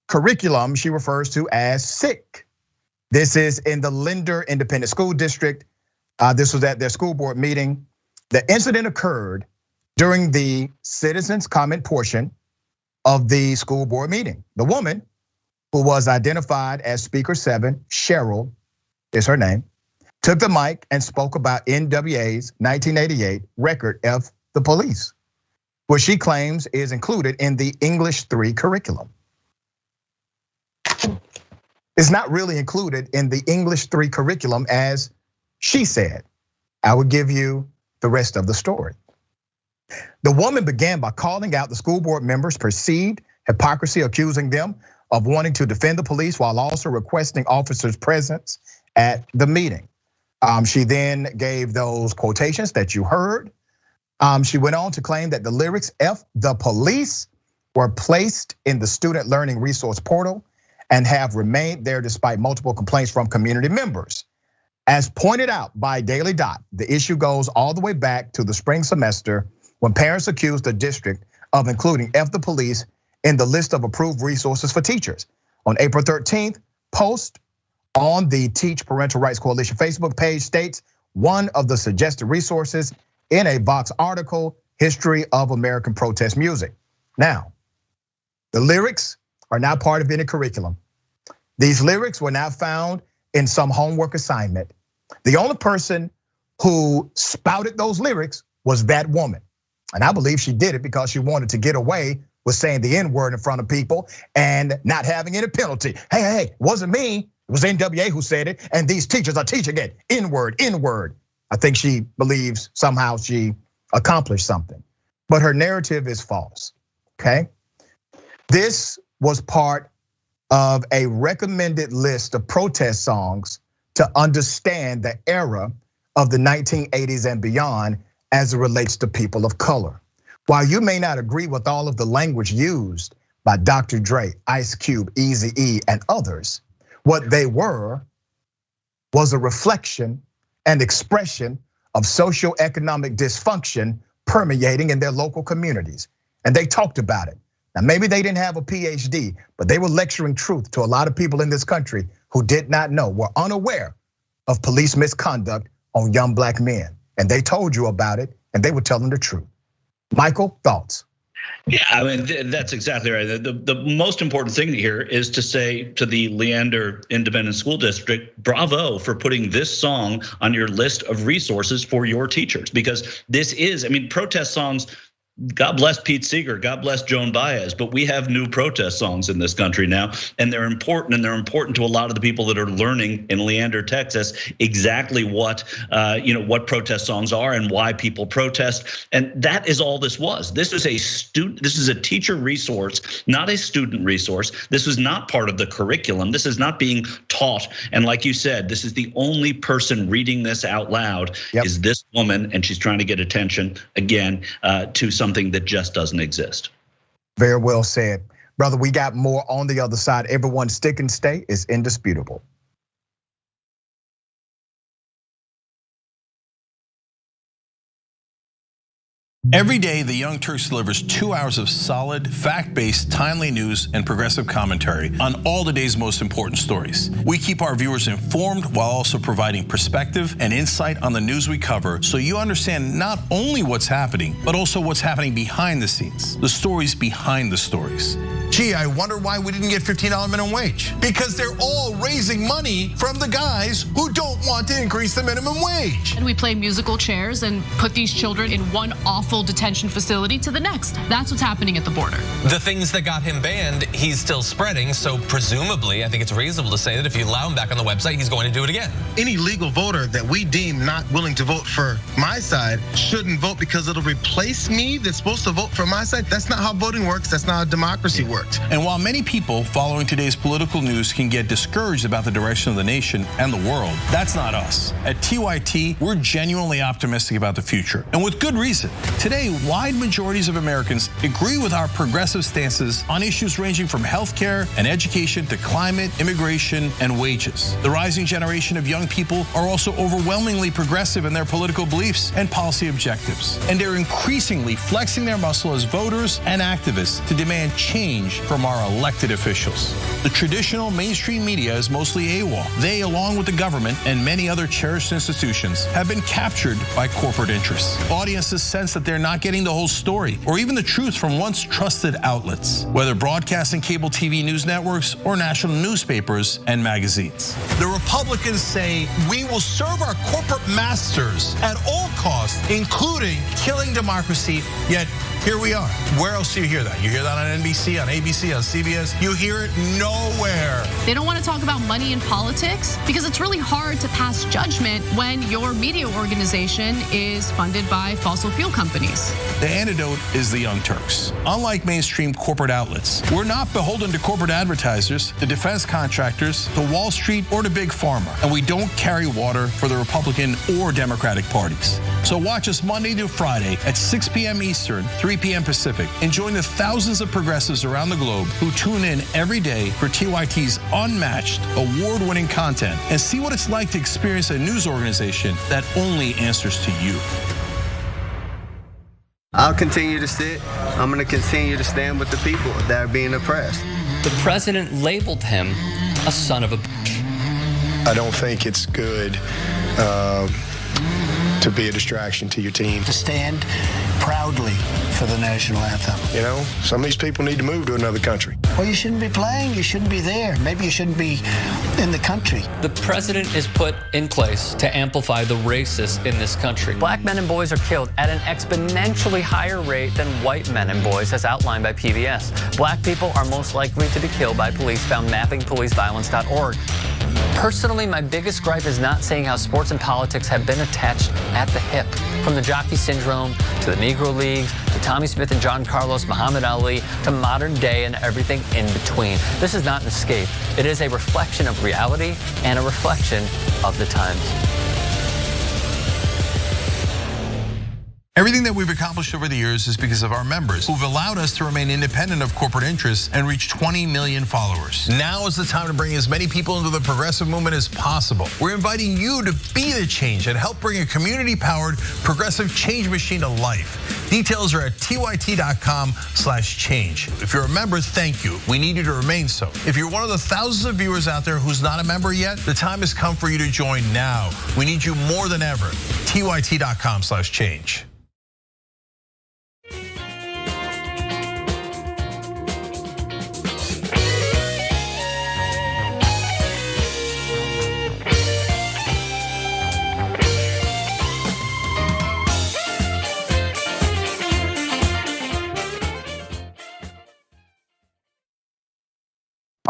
curriculum she refers to as sick. This is in the Linder Independent School District. This was at their school board meeting. The incident occurred during the citizens' comment portion of the school board meeting. The woman, who was identified as Speaker 7, Cheryl is her name, took the mic and spoke about N.W.A's 1988 record, F the Police, which she claims is included in the English 3 curriculum. It's not really included in the English 3 curriculum as she said. I will give you the rest of the story. The woman began by calling out the school board members' perceived hypocrisy, accusing them of wanting to defend the police while also requesting officers' presence at the meeting. She then gave those quotations that you heard. She went on to claim that the lyrics F the police were placed in the student learning resource portal and have remained there despite multiple complaints from community members. As pointed out by Daily Dot, the issue goes all the way back to the spring semester when parents accused the district of including F the police in the list of approved resources for teachers. On April 13th, post on the Teach Parental Rights Coalition Facebook page states one of the suggested resources in a Vox article, History of American Protest Music. Now, the lyrics are now part of any curriculum. These lyrics were now found in some homework assignment. The only person who spouted those lyrics was that woman. And I believe she did it because she wanted to get away with saying the N-word in front of people and not having any penalty. Hey, it wasn't me, it was N.W.A who said it, and these teachers are teaching it, N-word, N-word. I think she believes somehow she accomplished something, but her narrative is false, okay? This was part of a recommended list of protest songs to understand the era of the 1980s and beyond as it relates to people of color. While you may not agree with all of the language used by Dr. Dre, Ice Cube, Eazy-E, and others, what they were was a reflection and expression of socioeconomic dysfunction permeating in their local communities. And they talked about it. Now, maybe they didn't have a PhD, but they were lecturing truth to a lot of people in this country who did not know, were unaware of police misconduct on young black men. And they told you about it, and they were telling the truth. Michael, thoughts? Yeah, I mean, that's exactly right. The most important thing here is to say to the Leander Independent School District, bravo for putting this song on your list of resources for your teachers. Because this is, I mean, protest songs, God bless Pete Seeger, God bless Joan Baez, but we have new protest songs in this country now, and they're important, and they're important to a lot of the people that are learning in Leander, Texas, exactly what protest songs are and why people protest. And that is all this was. This is a teacher resource, not a student resource. This was not part of the curriculum. This is not being taught. And like you said, this is the only person reading this out loud is this woman, and she's trying to get attention again to something that just doesn't exist. Very well said. Brother, we got more on the other side. Everyone's stick and stay is indisputable. Every day, the Young Turks delivers 2 hours of solid, fact-based, timely news and progressive commentary on all the day's most important stories. We keep our viewers informed while also providing perspective and insight on the news we cover, so you understand not only what's happening, but also what's happening behind the scenes, the stories behind the stories. Gee, I wonder why we didn't get $15 minimum wage. Because they're all raising money from the guys who don't want to increase the minimum wage. And we play musical chairs and put these children in one awful detention facility to the next. That's what's happening at the border. The things that got him banned, he's still spreading. So presumably, I think it's reasonable to say that if you allow him back on the website, he's going to do it again. Any legal voter that we deem not willing to vote for my side shouldn't vote because it'll replace me that's supposed to vote for my side. That's not how voting works. That's not how democracy works. And while many people following today's political news can get discouraged about the direction of the nation and the world, that's not us. At TYT, we're genuinely optimistic about the future, and with good reason. Today, wide majorities of Americans agree with our progressive stances on issues ranging from healthcare and education to climate, immigration, and wages. The rising generation of young people are also overwhelmingly progressive in their political beliefs and policy objectives. And they're increasingly flexing their muscle as voters and activists to demand change change from our elected officials. The traditional mainstream media is mostly AWOL. They, along with the government and many other cherished institutions, have been captured by corporate interests. Audiences sense that they're not getting the whole story or even the truth from once trusted outlets, whether broadcasting cable TV news networks or national newspapers and magazines. The Republicans say we will serve our corporate masters at all costs, including killing democracy, yet here we are. Where else do you hear that? You hear that on NBC, on ABC, on CBS? You hear it nowhere. They don't want to talk about money in politics because it's really hard to pass judgment when your media organization is funded by fossil fuel companies. The antidote is the Young Turks. Unlike mainstream corporate outlets, we're not beholden to corporate advertisers, the defense contractors, the Wall Street, or the big pharma. And we don't carry water for the Republican or Democratic parties. So watch us Monday through Friday at 6 p.m. Eastern, 3 p.m. Pacific, and join the thousands of progressives around the globe who tune in every day for TYT's unmatched, award-winning content and see what it's like to experience a news organization that only answers to you. I'll continue to sit. I'm going to continue to stand with the people that are being oppressed. The president labeled him a son of a bitch. I don't think it's good to be a distraction to your team. To stand proudly for the national anthem. You know, some of these people need to move to another country. Well, you shouldn't be playing. You shouldn't be there. Maybe you shouldn't be in the country. The president is put in place to amplify the racists in this country. Black men and boys are killed at an exponentially higher rate than white men and boys, as outlined by PBS. Black people are most likely to be killed by police, found mappingpoliceviolence.org. Personally, my biggest gripe is not seeing how sports and politics have been attached at the hip. From the jockey syndrome, to the Negro Leagues, to Tommy Smith and John Carlos, Muhammad Ali, to modern day and everything in between. This is not an escape. It is a reflection of reality and a reflection of the times. Everything that we've accomplished over the years is because of our members who've allowed us to remain independent of corporate interests and reach 20 million followers. Now is the time to bring as many people into the progressive movement as possible. We're inviting you to be the change and help bring a community-powered progressive change machine to life. Details are at tyt.com/change. If you're a member, thank you. We need you to remain so. If you're one of the thousands of viewers out there who's not a member yet, the time has come for you to join now. We need you more than ever. tyt.com/change.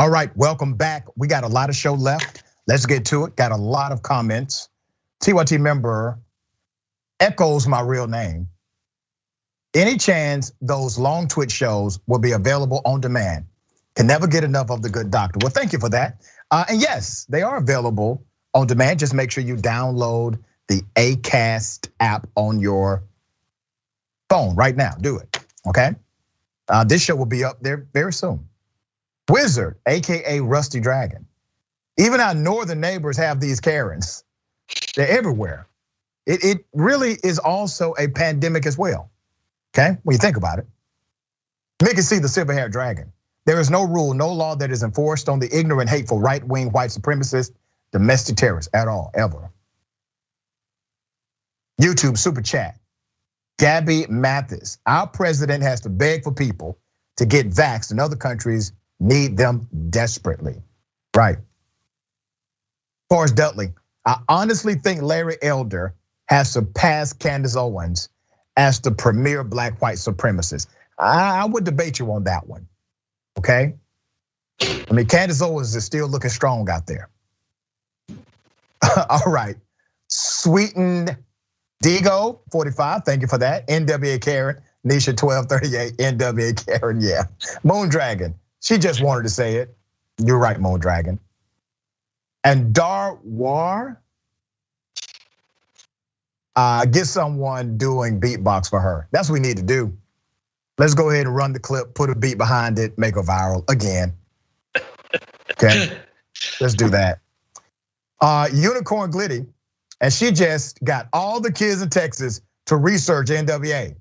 All right, welcome back. We got a lot of show left. Let's get to it. Got a lot of comments. TYT member echoes my real name. Any chance those long Twitch shows will be available on demand? Can never get enough of the good doctor. Well, thank you for that. And yes, they are available on demand. Just make sure you download the Acast app on your phone right now. Do it, okay? This show will be up there very soon. Wizard, AKA Rusty Dragon. Even our northern neighbors have these Karens. They're everywhere. It really is also a pandemic as well, okay? When you think about it. Mickey C, the silver-haired dragon. There is no rule, no law that is enforced on the ignorant, hateful, right-wing, white supremacist, domestic terrorists at all, ever. YouTube super chat. Gabby Mathis, our president has to beg for people to get vaxxed in other countries need them desperately, right? Forrest Dudley, I honestly think Larry Elder has surpassed Candace Owens as the premier black white supremacist. I would debate you on that one, okay? I mean, Candace Owens is still looking strong out there. All right, Sweeten Digo, 45, thank you for that. N.W.A. Karen, Nisha 1238, N.W.A. Karen, yeah. Moon Dragon. She just wanted to say it. You're right, Moon Dragon. And Darwar, get someone doing beatbox for her. That's what we need to do. Let's go ahead and run the clip, put a beat behind it, make it viral again. Okay, let's do that. Unicorn Glitty, and she just got all the kids in Texas to research N.W.A.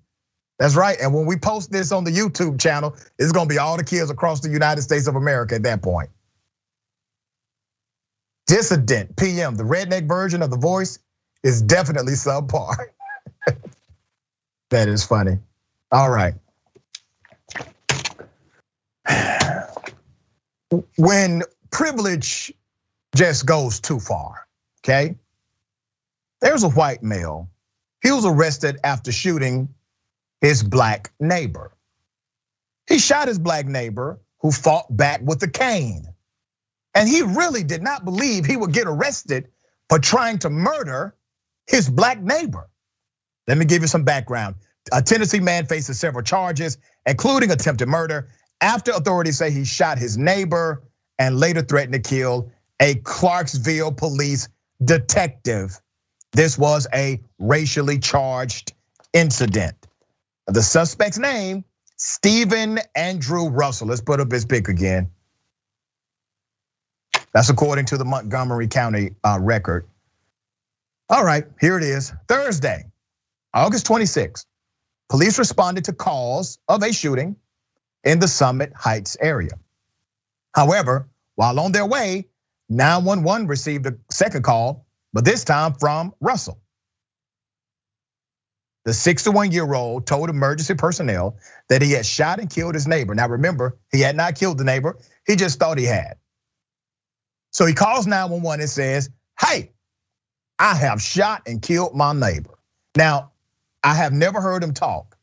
That's right. And when we post this on the YouTube channel, it's gonna be all the kids across the United States of America at that point. Dissident PM, the redneck version of The Voice, is definitely subpar. That is funny. All right. When privilege just goes too far, okay? There's a white male. He was arrested after shooting his black neighbor. He shot his black neighbor who fought back with a cane. And he really did not believe he would get arrested for trying to murder his black neighbor. Let me give you some background. A Tennessee man faces several charges, including attempted murder, after authorities say he shot his neighbor and later threatened to kill a Clarksville police detective. This was a racially charged incident. The suspect's name, Stephen Andrew Russell. Let's put up his pic again. That's according to the Montgomery County record. All right, here it is. Thursday, August 26th, police responded to calls of a shooting in the Summit Heights area. However, while on their way, 911 received a second call, but this time from Russell. The 61-year-old told emergency personnel that he had shot and killed his neighbor. Now remember, he had not killed the neighbor, he just thought he had. So he calls 911 and says, hey, I have shot and killed my neighbor. Now, I have never heard him talk,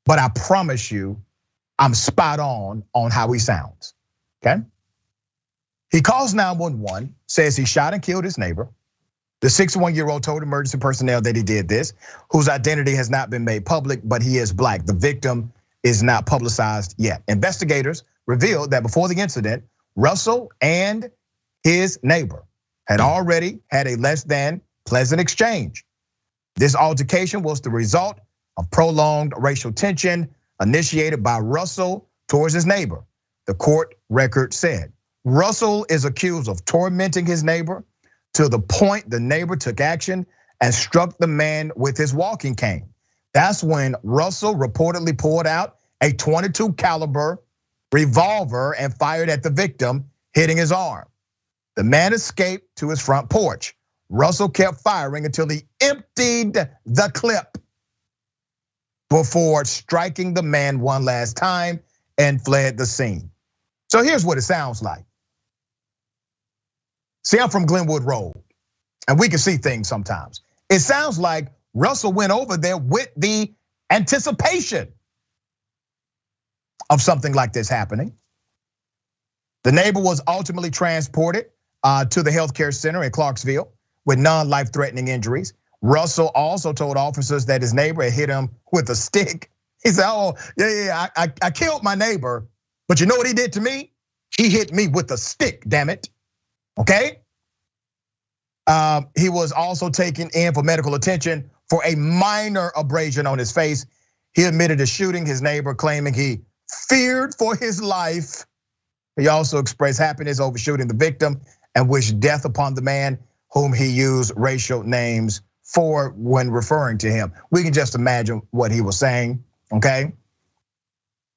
but I promise you, I'm spot on how he sounds, okay? He calls 911, says he shot and killed his neighbor. The 61-year-old told emergency personnel that he did this, whose identity has not been made public, but he is black. The victim is not publicized yet. Investigators revealed that before the incident, Russell and his neighbor had already had a less than pleasant exchange. This altercation was the result of prolonged racial tension initiated by Russell towards his neighbor, the court record said. Russell is accused of tormenting his neighbor to the point the neighbor took action and struck the man with his walking cane. That's when Russell reportedly pulled out a .22 caliber revolver and fired at the victim, hitting his arm. The man escaped to his front porch. Russell kept firing until he emptied the clip before striking the man one last time and fled the scene. So here's what it sounds like. See, I'm from Glenwood Road, and we can see things sometimes. It sounds like Russell went over there with the anticipation of something like this happening. The neighbor was ultimately transported to the healthcare center in Clarksville with non-life-threatening injuries. Russell also told officers that his neighbor had hit him with a stick. He said, oh, yeah, I killed my neighbor, but you know what he did to me? He hit me with a stick, damn it, okay? He was also taken in for medical attention for a minor abrasion on his face. He admitted to shooting his neighbor, claiming he feared for his life. He also expressed happiness over shooting the victim and wished death upon the man whom he used racial names for when referring to him. We can just imagine what he was saying, okay?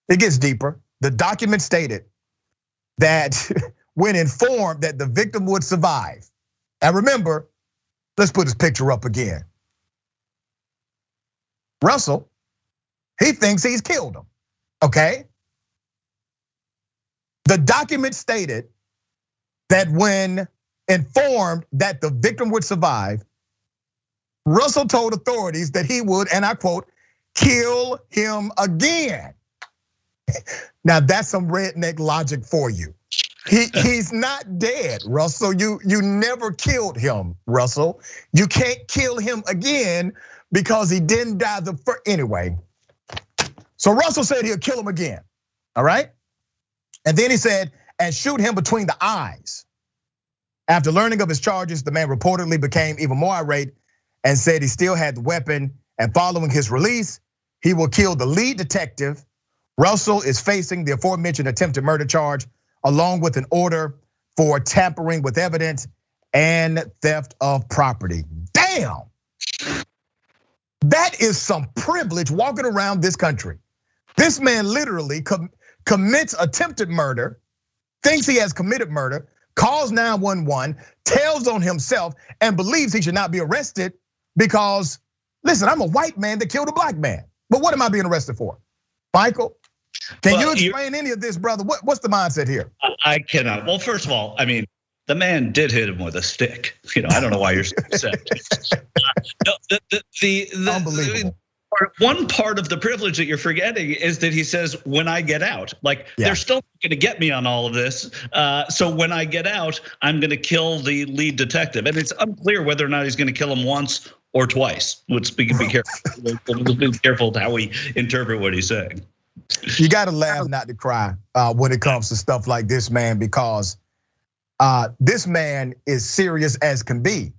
It gets deeper. The document stated that when informed that the victim would survive. And remember, let's put his picture up again. Russell, he thinks he's killed him, okay? The document stated that when informed that the victim would survive, Russell told authorities that he would, and I quote, kill him again. Now that's some redneck logic for you. He's not dead, Russell. You never killed him, Russell. You can't kill him again because he didn't die the first. Anyway, so Russell said he'll kill him again, all right? And then he said, and shoot him between the eyes. After learning of his charges, the man reportedly became even more irate and said he still had the weapon, and following his release, he will kill the lead detective. Russell is facing the aforementioned attempted murder charge, along with an order for tampering with evidence and theft of property. Damn! That is some privilege walking around this country. This man literally commits attempted murder, thinks he has committed murder, calls 911, tells on himself, and believes he should not be arrested because, listen, I'm a white man that killed a black man. But what am I being arrested for? Michael, can you explain any of this, brother? What's the mindset here? I cannot. Well, first of all, I mean, the man did hit him with a stick. I don't know why you're so upset. Unbelievable. One part of the privilege that you're forgetting is that he says, when I get out, like they're still gonna get me on all of this. So when I get out, I'm gonna kill the lead detective. And it's unclear whether or not he's gonna kill him once or twice. Let's be careful, be careful how we interpret what he's saying. You gotta laugh, not to cry when it comes to stuff like this, man, because this man is serious as can be.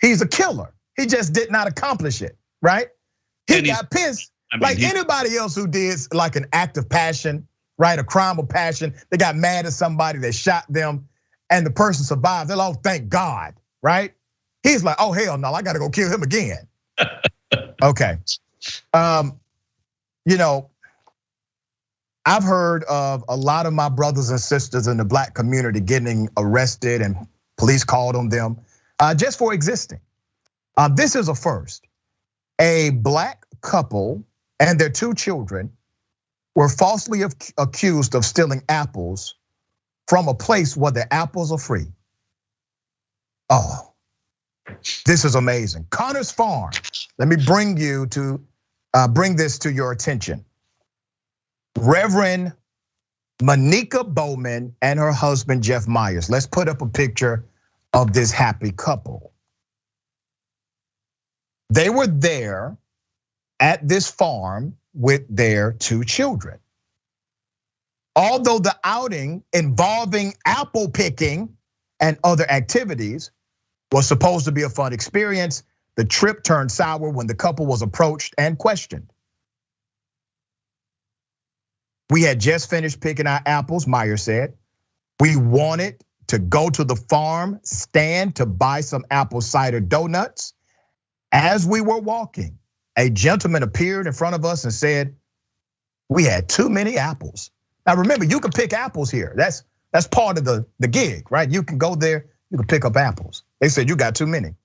He's a killer. He just did not accomplish it, right? He got pissed. Like anybody else who did like an act of passion, right? A crime of passion. They got mad at somebody, they shot them, and the person survived. They're like, oh, thank God, right? He's like, oh, hell no, I gotta go kill him again. Okay. I've heard of a lot of my brothers and sisters in the black community getting arrested and police called on them just for existing. This is a first. A black couple and their 2 children were falsely accused of stealing apples from a place where the apples are free. Oh, this is amazing. Connor's Farm. Let me bring this to your attention. Reverend Monica Bowman and her husband, Jeff Myers. Let's put up a picture of this happy couple. They were there at this farm with their 2 children. Although the outing involving apple picking and other activities was supposed to be a fun experience, the trip turned sour when the couple was approached and questioned. We had just finished picking our apples, Myers said. We wanted to go to the farm stand to buy some apple cider donuts. As we were walking, a gentleman appeared in front of us and said, we had too many apples. Now remember, you can pick apples here. That's part of the gig, right? You can go there, you can pick up apples. They said you got too many.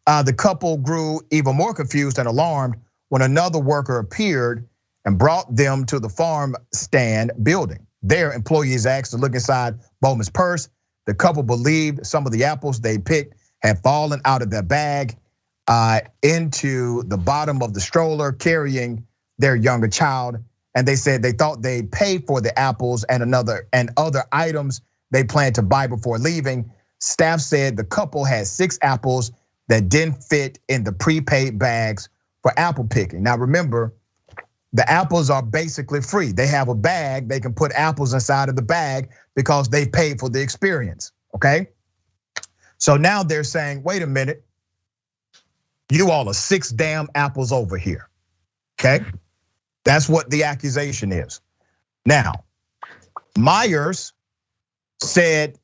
The couple grew even more confused and alarmed when another worker appeared and brought them to the farm stand building. There, employees asked to look inside Bowman's purse. The couple believed some of the apples they picked had fallen out of their bag into the bottom of the stroller carrying their younger child. And they said they thought they paid for the apples and other items they planned to buy before leaving. Staff said the couple had 6 apples that didn't fit in the prepaid bags for apple picking. Now remember, the apples are basically free. They have a bag, they can put apples inside of the bag because they paid for the experience, okay? So now they're saying, wait a minute, you all are 6 damn apples over here, okay? That's what the accusation is. Now, Myers said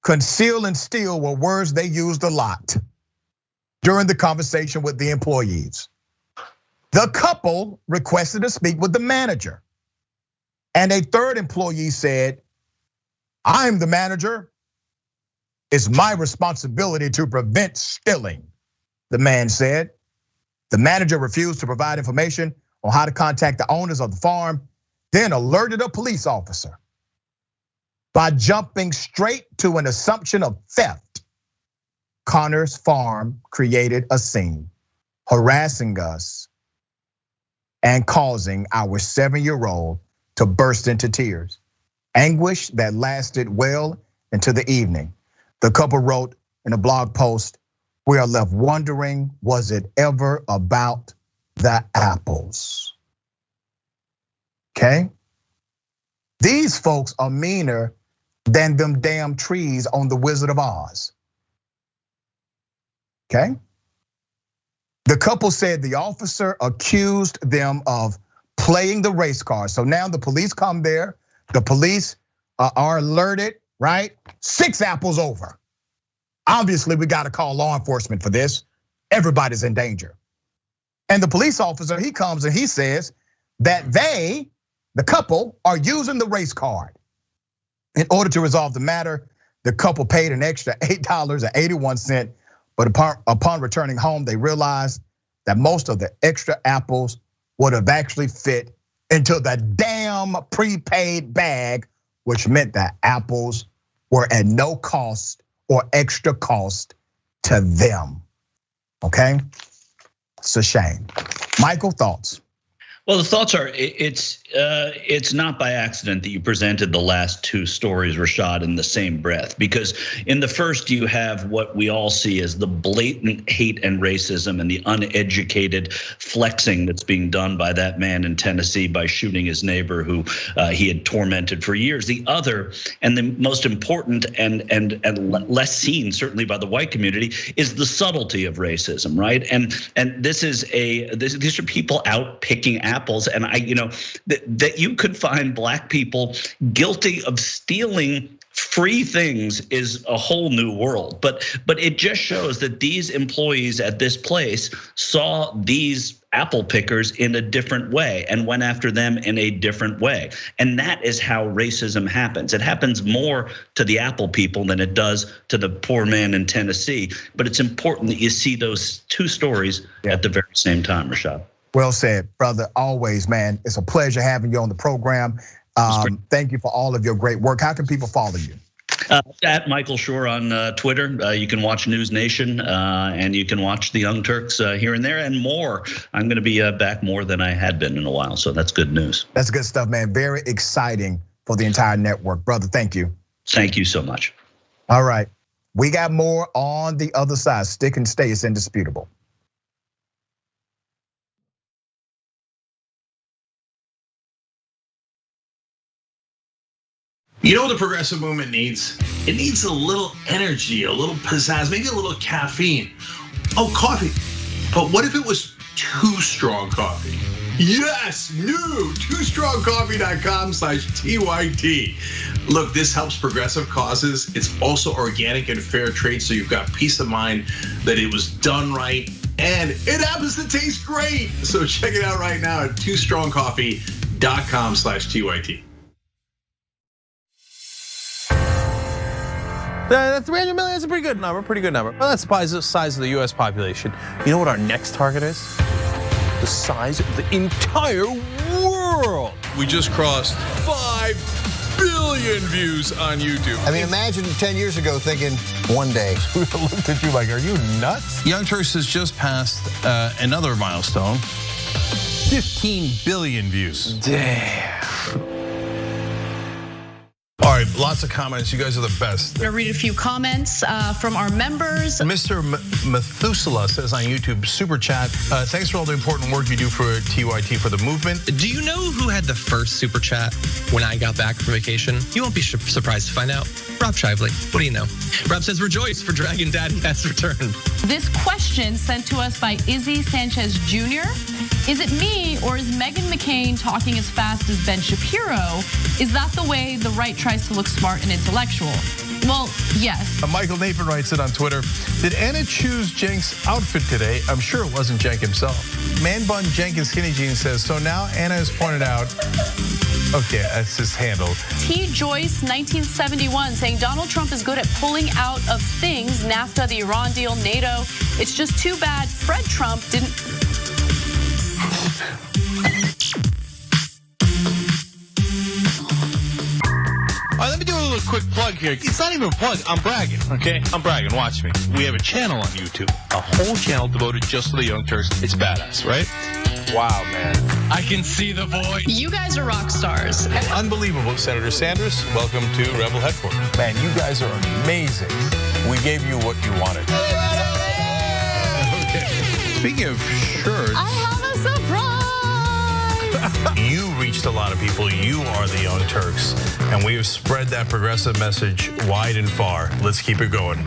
conceal and steal were words they used a lot during the conversation with the employees. The couple requested to speak with the manager. And a third employee said, I'm the manager. It's my responsibility to prevent stealing, the man said. The manager refused to provide information on how to contact the owners of the farm, then alerted a police officer. By jumping straight to an assumption of theft, Connor's Farm created a scene, harassing us and causing our 7-year-old to burst into tears. Anguish that lasted well into the evening. The couple wrote in a blog post, we are left wondering, was it ever about the apples? Okay? These folks are meaner than them damn trees on the Wizard of Oz. Okay? The couple said the officer accused them of playing the race card. So now the police come there, the police are alerted, right? 6 apples over. Obviously, we gotta call law enforcement for this. Everybody's in danger. And the police officer, he comes and he says that the couple, are using the race card. In order to resolve the matter, the couple paid an extra $8.81, but upon returning home, they realized that most of the extra apples would have actually fit into the damn prepaid bag, which meant that apples were at no cost or extra cost to them. Okay, it's a shame. Michael, thoughts? Well, the thoughts are it's not by accident that you presented the last two stories, Rashad, in the same breath, because in the first you have what we all see as the blatant hate and racism and the uneducated flexing that's being done by that man in Tennessee by shooting his neighbor who he had tormented for years. The other, and the most important and less seen certainly by the white community, is the subtlety of racism, right? And these are people out picking apples, and that you could find black people guilty of stealing free things is a whole new world. But it just shows that these employees at this place saw these apple pickers in a different way and went after them in a different way. And that is how racism happens. It happens more to the apple people than it does to the poor man in Tennessee. But it's important that you see those two stories at the very same time, Rashad. Well said, brother. Always, man. It's a pleasure having you on the program. Thank you for all of your great work. How can people follow you? At Michael Shure on Twitter. You can watch News Nation and you can watch the Young Turks here and there and more. I'm going to be back more than I had been in a while, so that's good news. That's good stuff, man. Very exciting for the entire network, brother. Thank you. Thank you so much. All right, we got more on the other side. Stick and stay. It's indisputable. You know what the progressive movement needs? It needs a little energy, a little pizzazz, maybe a little caffeine. Oh, coffee. But what if it was Too Strong Coffee? Yes, new twostrongcoffee.com/TYT. Look, this helps progressive causes. It's also organic and fair trade, so you've got peace of mind that it was done right, and it happens to taste great. So check it out right now at twostrongcoffee.com/TYT. That's 300 million, that's a pretty good number, Well, that's the size of the US population. You know what our next target is? The size of the entire world. We just crossed 5 billion views on YouTube. I mean, imagine 10 years ago thinking one day. We looked at you like, are you nuts? Young Turks has just passed another milestone. 15 billion views. Damn. All right, lots of comments. You guys are the best. I'm gonna read a few comments from our members. Mr. Methuselah says on YouTube, super chat, thanks for all the important work you do for TYT for the movement. Do you know who had the first super chat when I got back from vacation? You won't be surprised to find out. Rob Shively. What do you know? Rob says, rejoice, for Dragon Daddy has returned. This question sent to us by Izzy Sanchez Jr. Is it me or is Meghan McCain talking as fast as Ben Shapiro? Is that the way the right tries to look smart and intellectual? Well, yes. Michael Nathan writes it on Twitter. Did Anna choose Cenk's outfit today? I'm sure it wasn't Cenk himself. Man Bun Jenkins Skinny Jeans says, so now Anna has pointed out, okay, that's his handle. T. Joyce 1971 saying Donald Trump is good at pulling out of things, NAFTA, the Iran deal, NATO. It's just too bad Fred Trump didn't. All right, let me do a little quick plug here. It's not even a plug, I'm bragging, okay? I'm bragging, watch me. We have a channel on YouTube, a whole channel devoted just to the Young Turks. It's badass, right? Wow, man. I can see the voice. You guys are rock stars. Unbelievable, Senator Sanders. Welcome to Rebel Headquarters. Man, you guys are amazing. We gave you what you wanted. Okay. Speaking of shirts. I have a surprise. You reached a lot of people. You are the Young Turks. And we have spread that progressive message wide and far. Let's keep it going.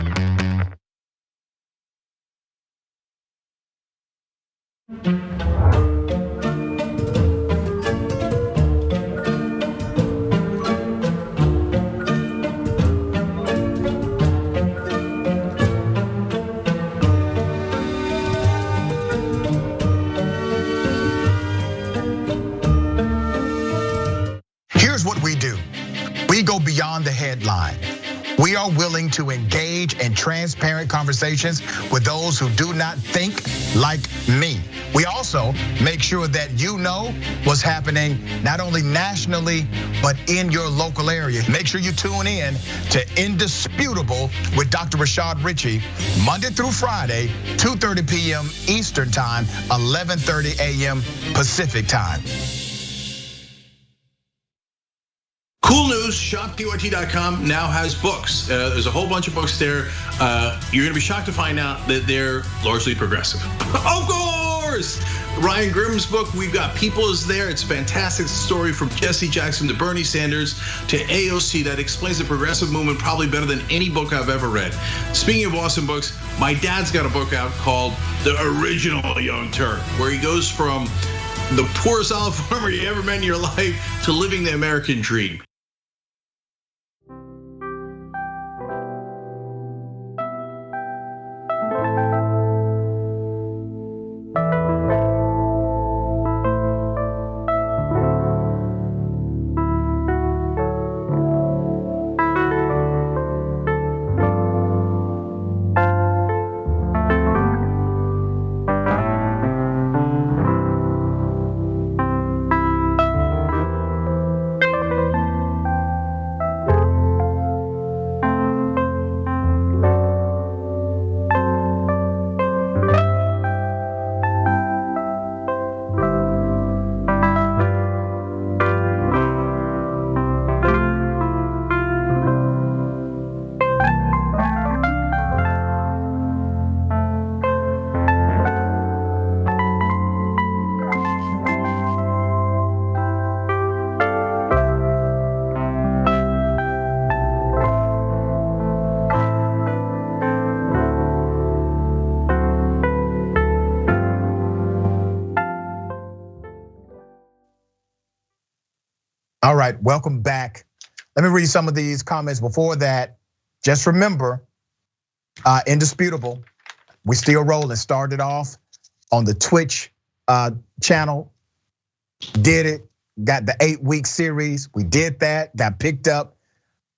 We are willing to engage in transparent conversations with those who do not think like me. We also make sure that you know what's happening not only nationally, but in your local area. Make sure you tune in to Indisputable with Dr. Rashad Ritchie, Monday through Friday, 2:30 p.m. Eastern Time, 11:30 a.m. Pacific Time. Cool news, shopdyt.com now has books. There's a whole bunch of books there. You're gonna be shocked to find out that they're largely progressive. Of course! Ryan Grimm's book, We've Got People, is there. It's a fantastic story from Jesse Jackson to Bernie Sanders to AOC that explains the progressive movement probably better than any book I've ever read. Speaking of awesome books, my dad's got a book out called The Original Young Turk, where he goes from the poorest olive farmer you ever met in your life to living the American dream. All right, welcome back. Let me read some of these comments before that. Just remember, Indisputable, we still rolling. Started off on the Twitch channel, did it, got the 8-week series. We did that, got picked up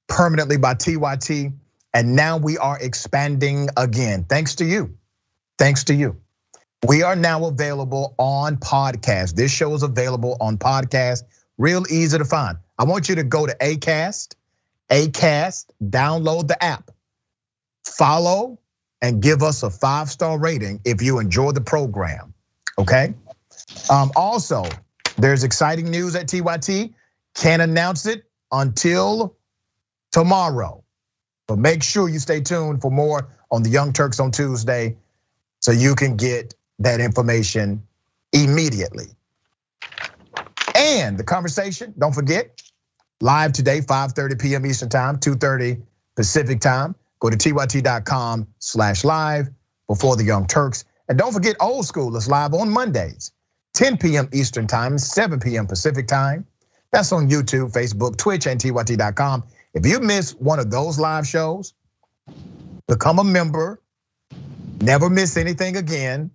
permanently by TYT, and now we are expanding again. Thanks to you, thanks to you. We are now available on podcast. This show is available on podcast. Real easy to find. I want you to go to Acast, download the app, follow, and give us a 5-star rating if you enjoy the program, okay? Also, there's exciting news at TYT. Can't announce it until tomorrow. But make sure you stay tuned for more on the Young Turks on Tuesday so you can get that information immediately. And the conversation, don't forget, live today, 5:30 p.m. Eastern Time, 2:30 Pacific Time. Go to tyt.com/live before the Young Turks. And don't forget, Old School is live on Mondays, 10 p.m. Eastern Time, 7 p.m. Pacific Time. That's on YouTube, Facebook, Twitch, and tyt.com. If you miss one of those live shows, become a member, never miss anything again,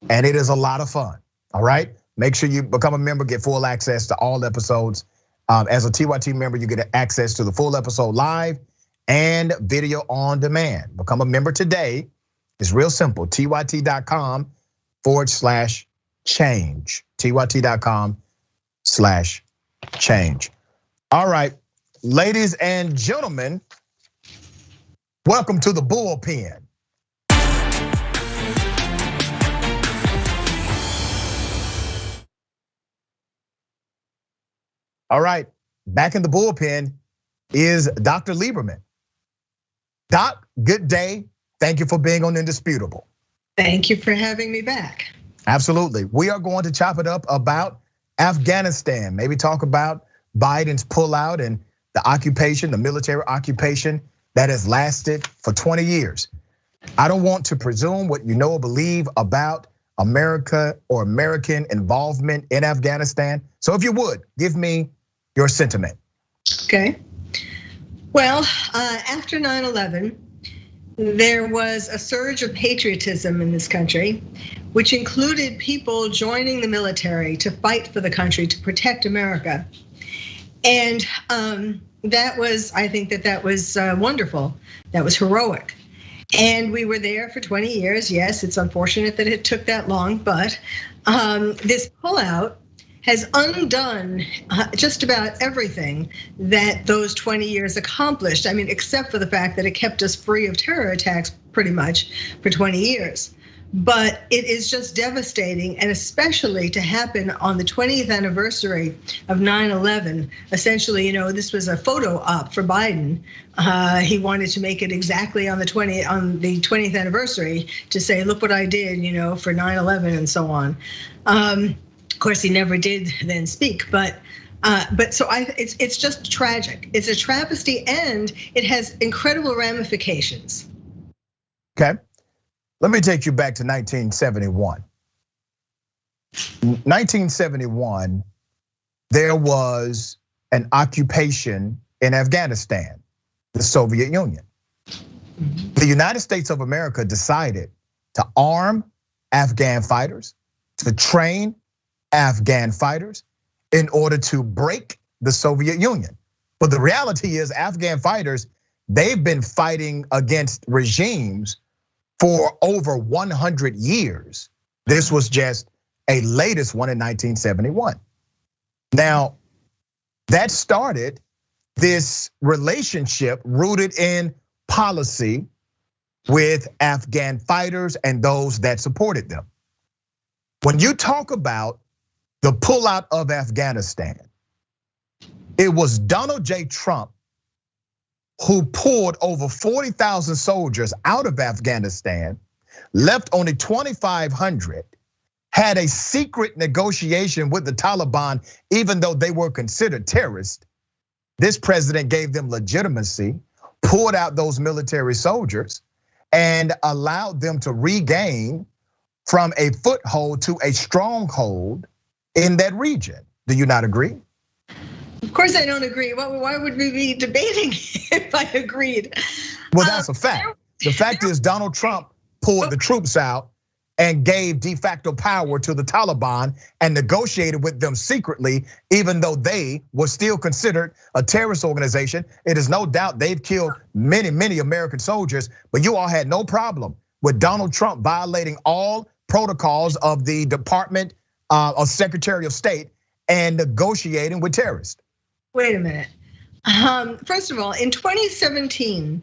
and it is a lot of fun, all right? Make sure you become a member, get full access to all episodes. As a TYT member, you get access to the full episode live and video on demand. Become a member today. It's real simple, tyt.com/change, tyt.com/change. All right, ladies and gentlemen, welcome to the bullpen. All right, back in the bullpen is Dr. Lieberman. Doc, good day. Thank you for being on Indisputable. Thank you for having me back. Absolutely. We are going to chop it up about Afghanistan, maybe talk about Biden's pullout and the occupation, the military occupation that has lasted for 20 years. I don't want to presume what you know or believe about America or American involvement in Afghanistan. So if you would, give me your sentiment. Okay. Well, after 9/11, there was a surge of patriotism in this country, which included people joining the military to fight for the country, to protect America. And I think that was wonderful. That was heroic. And we were there for 20 years. Yes, it's unfortunate that it took that long, but this pullout has undone just about everything that those 20 years accomplished. I mean, except for the fact that it kept us free of terror attacks pretty much for 20 years. But it is just devastating, and especially to happen on the 20th anniversary of 9/11. Essentially, this was a photo op for Biden. He wanted to make it exactly on the 20th anniversary to say, look what I did, for 9/11 and so on. Of course, he never did then speak, but it's just tragic. It's a travesty, and it has incredible ramifications. Okay. Let me take you back to 1971. 1971, there was an occupation in Afghanistan, the Soviet Union. The United States of America decided to arm Afghan fighters, to train Afghan fighters in order to break the Soviet Union. But the reality is Afghan fighters, they've been fighting against regimes for over 100 years. This was just a latest one in 1971. Now, that started this relationship rooted in policy with Afghan fighters and those that supported them. When you talk about the pullout of Afghanistan, it was Donald J. Trump who pulled over 40,000 soldiers out of Afghanistan, left only 2,500, had a secret negotiation with the Taliban, even though they were considered terrorists. This president gave them legitimacy, pulled out those military soldiers, and allowed them to regain from a foothold to a stronghold in that region. Do you not agree? Of course I don't agree. Why would we be debating if I agreed? Well, that's a fact. The fact is Donald Trump pulled the troops out and gave de facto power to the Taliban and negotiated with them secretly, even though they were still considered a terrorist organization. It is no doubt they've killed many, many American soldiers, but you all had no problem with Donald Trump violating all protocols of the Department of Secretary of State and negotiating with terrorists. Wait a minute. First of all, in 2017,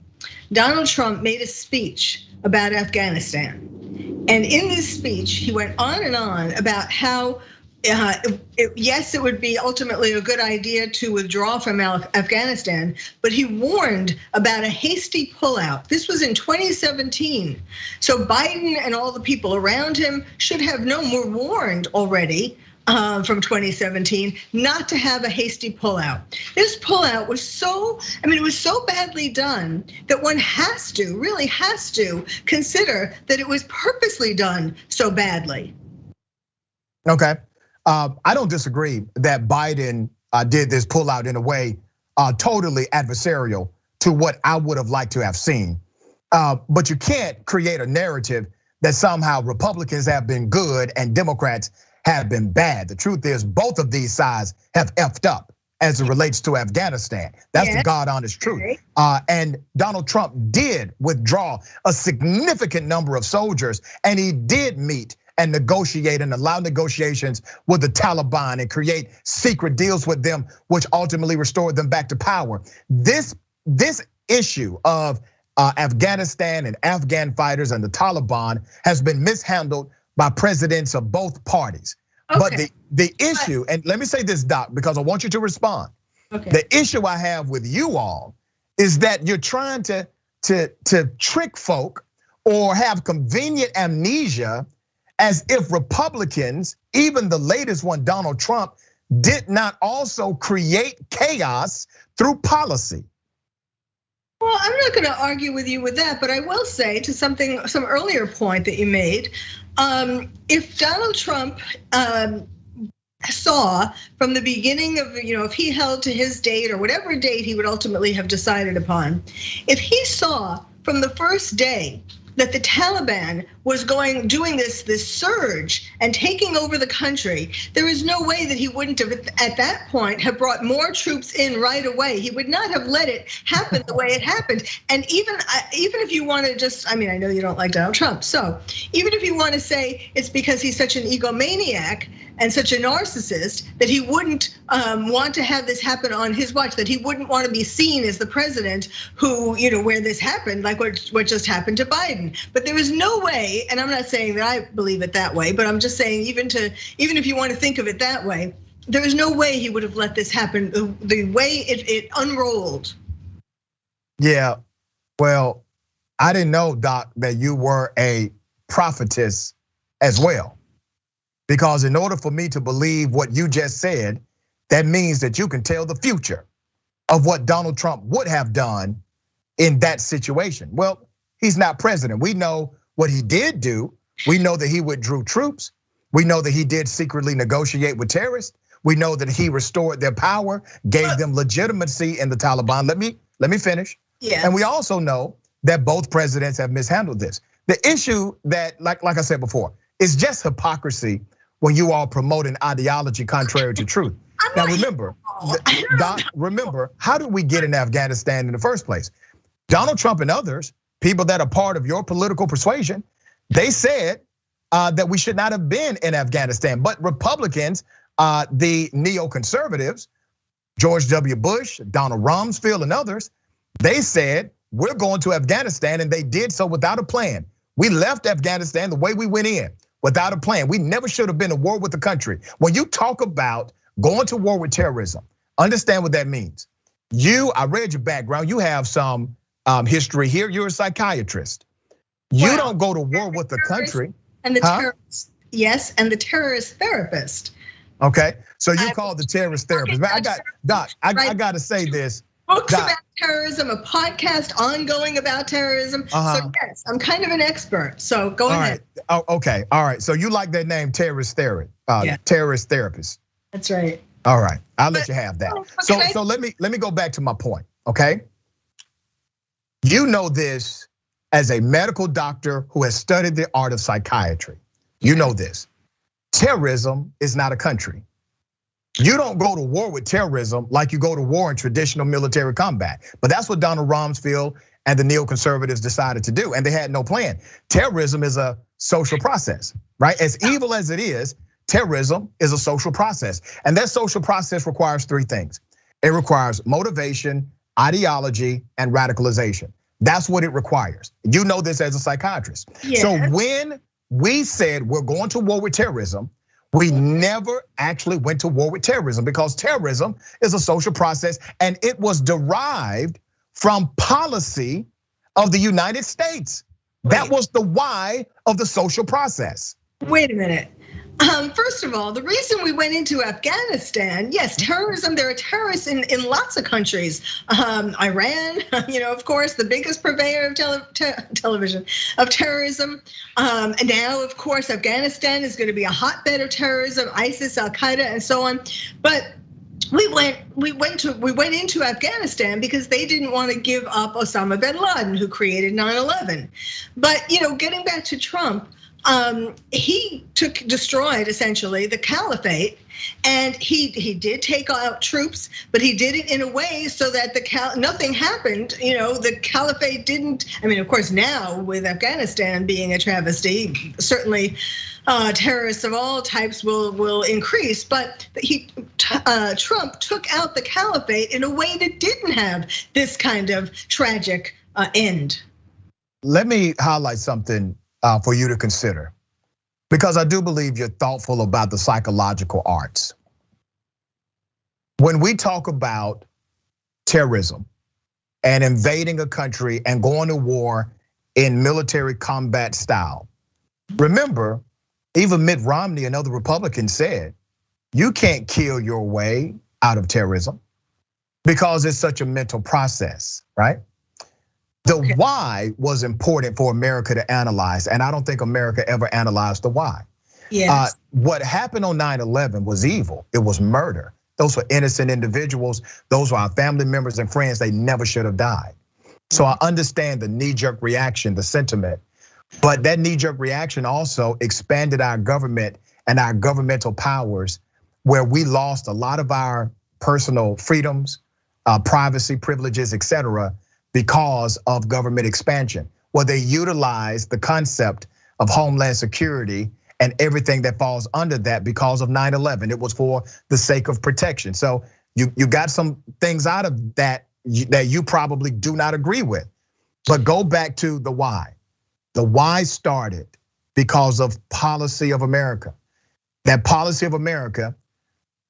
Donald Trump made a speech about Afghanistan. And in this speech, he went on and on about how, yes, it would be ultimately a good idea to withdraw from Afghanistan, but he warned about a hasty pullout. This was in 2017. So Biden and all the people around him should have known, were warned already from 2017, not to have a hasty pullout. This pullout was it was so badly done that one really has to consider that it was purposely done so badly. Okay, I don't disagree that Biden did this pullout in a way totally adversarial to what I would have liked to have seen. But you can't create a narrative that somehow Republicans have been good and Democrats have been bad. The truth is both of these sides have effed up as it relates to Afghanistan. That's the God honest truth. And Donald Trump did withdraw a significant number of soldiers, and he did meet and negotiate and allow negotiations with the Taliban and create secret deals with them, which ultimately restored them back to power. This issue of Afghanistan and Afghan fighters and the Taliban has been mishandled by presidents of both parties. Okay. But the issue, and let me say this, Doc, because I want you to respond. Okay. The issue I have with you all is that you're trying to trick folk or have convenient amnesia as if Republicans, even the latest one, Donald Trump, did not also create chaos through policy. Well, I'm not going to argue with you with that, but I will say to some earlier point that you made, if Donald Trump saw from the beginning of, if he held to his date or whatever date he would ultimately have decided upon, if he saw from the first day that the Taliban was doing this surge and taking over the country, there is no way that he wouldn't have at that point have brought more troops in right away. He would not have let it happen the way it happened. And even if you want to just, I mean, I know you don't like Donald Trump, so even if you want to say it's because he's such an egomaniac and such a narcissist that he wouldn't want to have this happen on his watch, that he wouldn't want to be seen as the president who, where this happened, like what just happened to Biden. But there is no way, and I'm not saying that I believe it that way, but I'm just saying even if you want to think of it that way, there is no way he would have let this happen the way it unrolled. Yeah, well, I didn't know, Doc, that you were a prophetess as well. Because in order for me to believe what you just said, that means that you can tell the future of what Donald Trump would have done in that situation. Well, he's not president. We know what he did do. We know that he withdrew troops. We know that he did secretly negotiate with terrorists. We know that he restored their power, gave them legitimacy in the Taliban. Let me finish. Yeah. And we also know that both presidents have mishandled this. The issue that, like I said before, is just hypocrisy when you are promoting ideology contrary to truth. Now remember, Doc, how did we get in Afghanistan in the first place? Donald Trump and others, people that are part of your political persuasion, they said that we should not have been in Afghanistan. But Republicans, the neoconservatives, George W. Bush, Donald Rumsfeld, and others, they said we're going to Afghanistan, and they did so without a plan. We left Afghanistan the way we went in, without a plan. We never should have been at war with the country. When you talk about going to war with terrorism, understand what that means. I read your background. You have some history here. You're a psychiatrist. You don't go to war with the country. And the terrorist, yes, and the terrorist therapist. Okay, so you call the terrorist therapist. Doc, I got to say this. Books about terrorism, a podcast ongoing about terrorism. So yes, I'm kind of an expert. So go ahead. Oh, okay, all right. So you like that name, terrorist therapist? Terrorist therapist. That's right. All right, I'll let you have that. So let me go back to my point. Okay, you know this as a medical doctor who has studied the art of psychiatry. You know this. Terrorism is not a country. You don't go to war with terrorism like you go to war in traditional military combat. But that's what Donald Rumsfeld and the neoconservatives decided to do, and they had no plan. Terrorism is a social process, right? As evil as it is, terrorism is a social process. And that social process requires three things. It requires motivation, ideology, and radicalization. That's what it requires. You know this as a psychiatrist. Yes. So when we said we're going to war with terrorism, we never actually went to war with terrorism because terrorism is a social process and it was derived from policy of the United States. That was the why of the social process. Wait a minute. First of all, the reason we went into Afghanistan, yes, terrorism, there are terrorists in lots of countries. Iran, of course, the biggest purveyor of television, of terrorism. And now, of course, Afghanistan is going to be a hotbed of terrorism, ISIS, Al-Qaeda, and so on. But we went into Afghanistan because they didn't want to give up Osama bin Laden, who created 9/11. But getting back to Trump, he destroyed essentially the caliphate, and he did take out troops, but he did it in a way so that nothing happened. The caliphate didn't. I mean, of course, now with Afghanistan being a travesty, certainly terrorists of all types will increase. But Trump took out the caliphate in a way that didn't have this kind of tragic end. Let me highlight something for you to consider, because I do believe you're thoughtful about the psychological arts. When we talk about terrorism and invading a country and going to war in military combat style, remember, even Mitt Romney and other Republicans said, you can't kill your way out of terrorism because it's such a mental process, right? The why was important for America to analyze, and I don't think America ever analyzed the why. Yes. What happened on 9/11 was evil. It was murder. Those were innocent individuals. Those were our family members and friends. They never should have died. So I understand the knee-jerk reaction, the sentiment. But that knee-jerk reaction also expanded our government and our governmental powers, where we lost a lot of our personal freedoms, privacy, privileges, etc., because of government expansion. Well, they utilized the concept of Homeland Security and everything that falls under that because of 9/11. It was for the sake of protection. So you got some things out of that you probably do not agree with. But go back to the why. The why started because of policy of America. That policy of America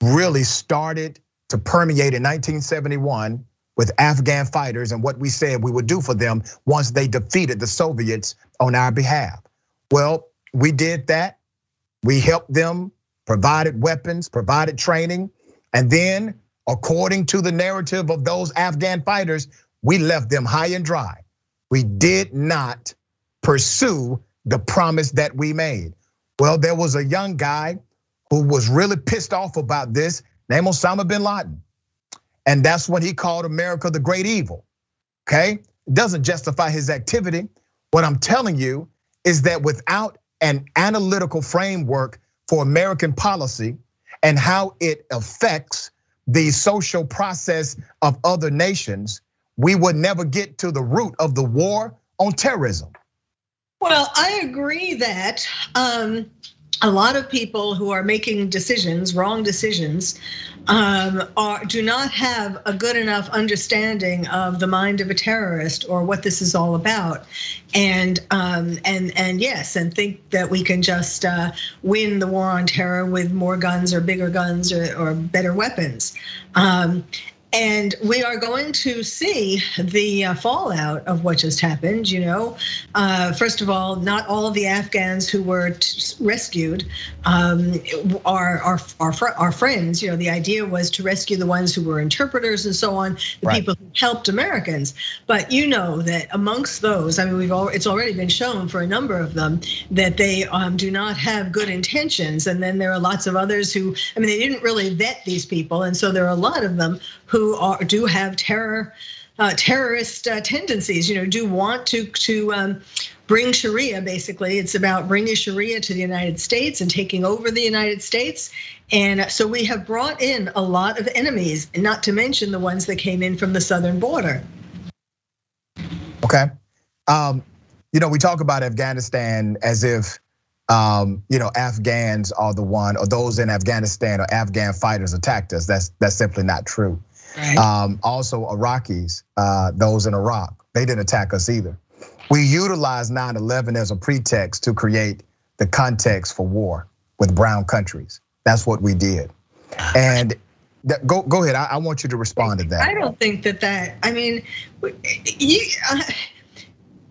really started to permeate in 1971 with Afghan fighters and what we said we would do for them once they defeated the Soviets on our behalf. Well, we did that. We helped them, provided weapons, provided training, and then according to the narrative of those Afghan fighters, we left them high and dry. We did not pursue the promise that we made. Well, there was a young guy who was really pissed off about this, named Osama bin Laden. And that's when he called America the great evil, okay? It doesn't justify his activity. What I'm telling you is that without an analytical framework for American policy and how it affects the social process of other nations, we would never get to the root of the war on terrorism. Well, I agree that a lot of people who are making decisions, wrong decisions, do not have a good enough understanding of the mind of a terrorist or what this is all about, and yes, and think that we can just win the war on terror with more guns or bigger guns or better weapons. And we are going to see the fallout of what just happened. First of all, not all of the Afghans who were rescued are friends. The idea was to rescue the ones who were interpreters and so on, the people who helped Americans. But you know that amongst those, I mean, it's already been shown for a number of them that they do not have good intentions. And then there are lots of others who, I mean, they didn't really vet these people, and so there are a lot of them who do have terrorist tendencies, do want to bring Sharia. Basically, it's about bringing Sharia to the United States and taking over the United States. And so we have brought in a lot of enemies, not to mention the ones that came in from the southern border. Okay, we talk about Afghanistan as if Afghans are the one, or those in Afghanistan or Afghan fighters attacked us. That's simply not true. Right. Also Iraqis, those in Iraq, they didn't attack us either. We utilized 9/11 as a pretext to create the context for war with brown countries. That's what we did. And go ahead, I want you to respond to that. I don't think that, I mean,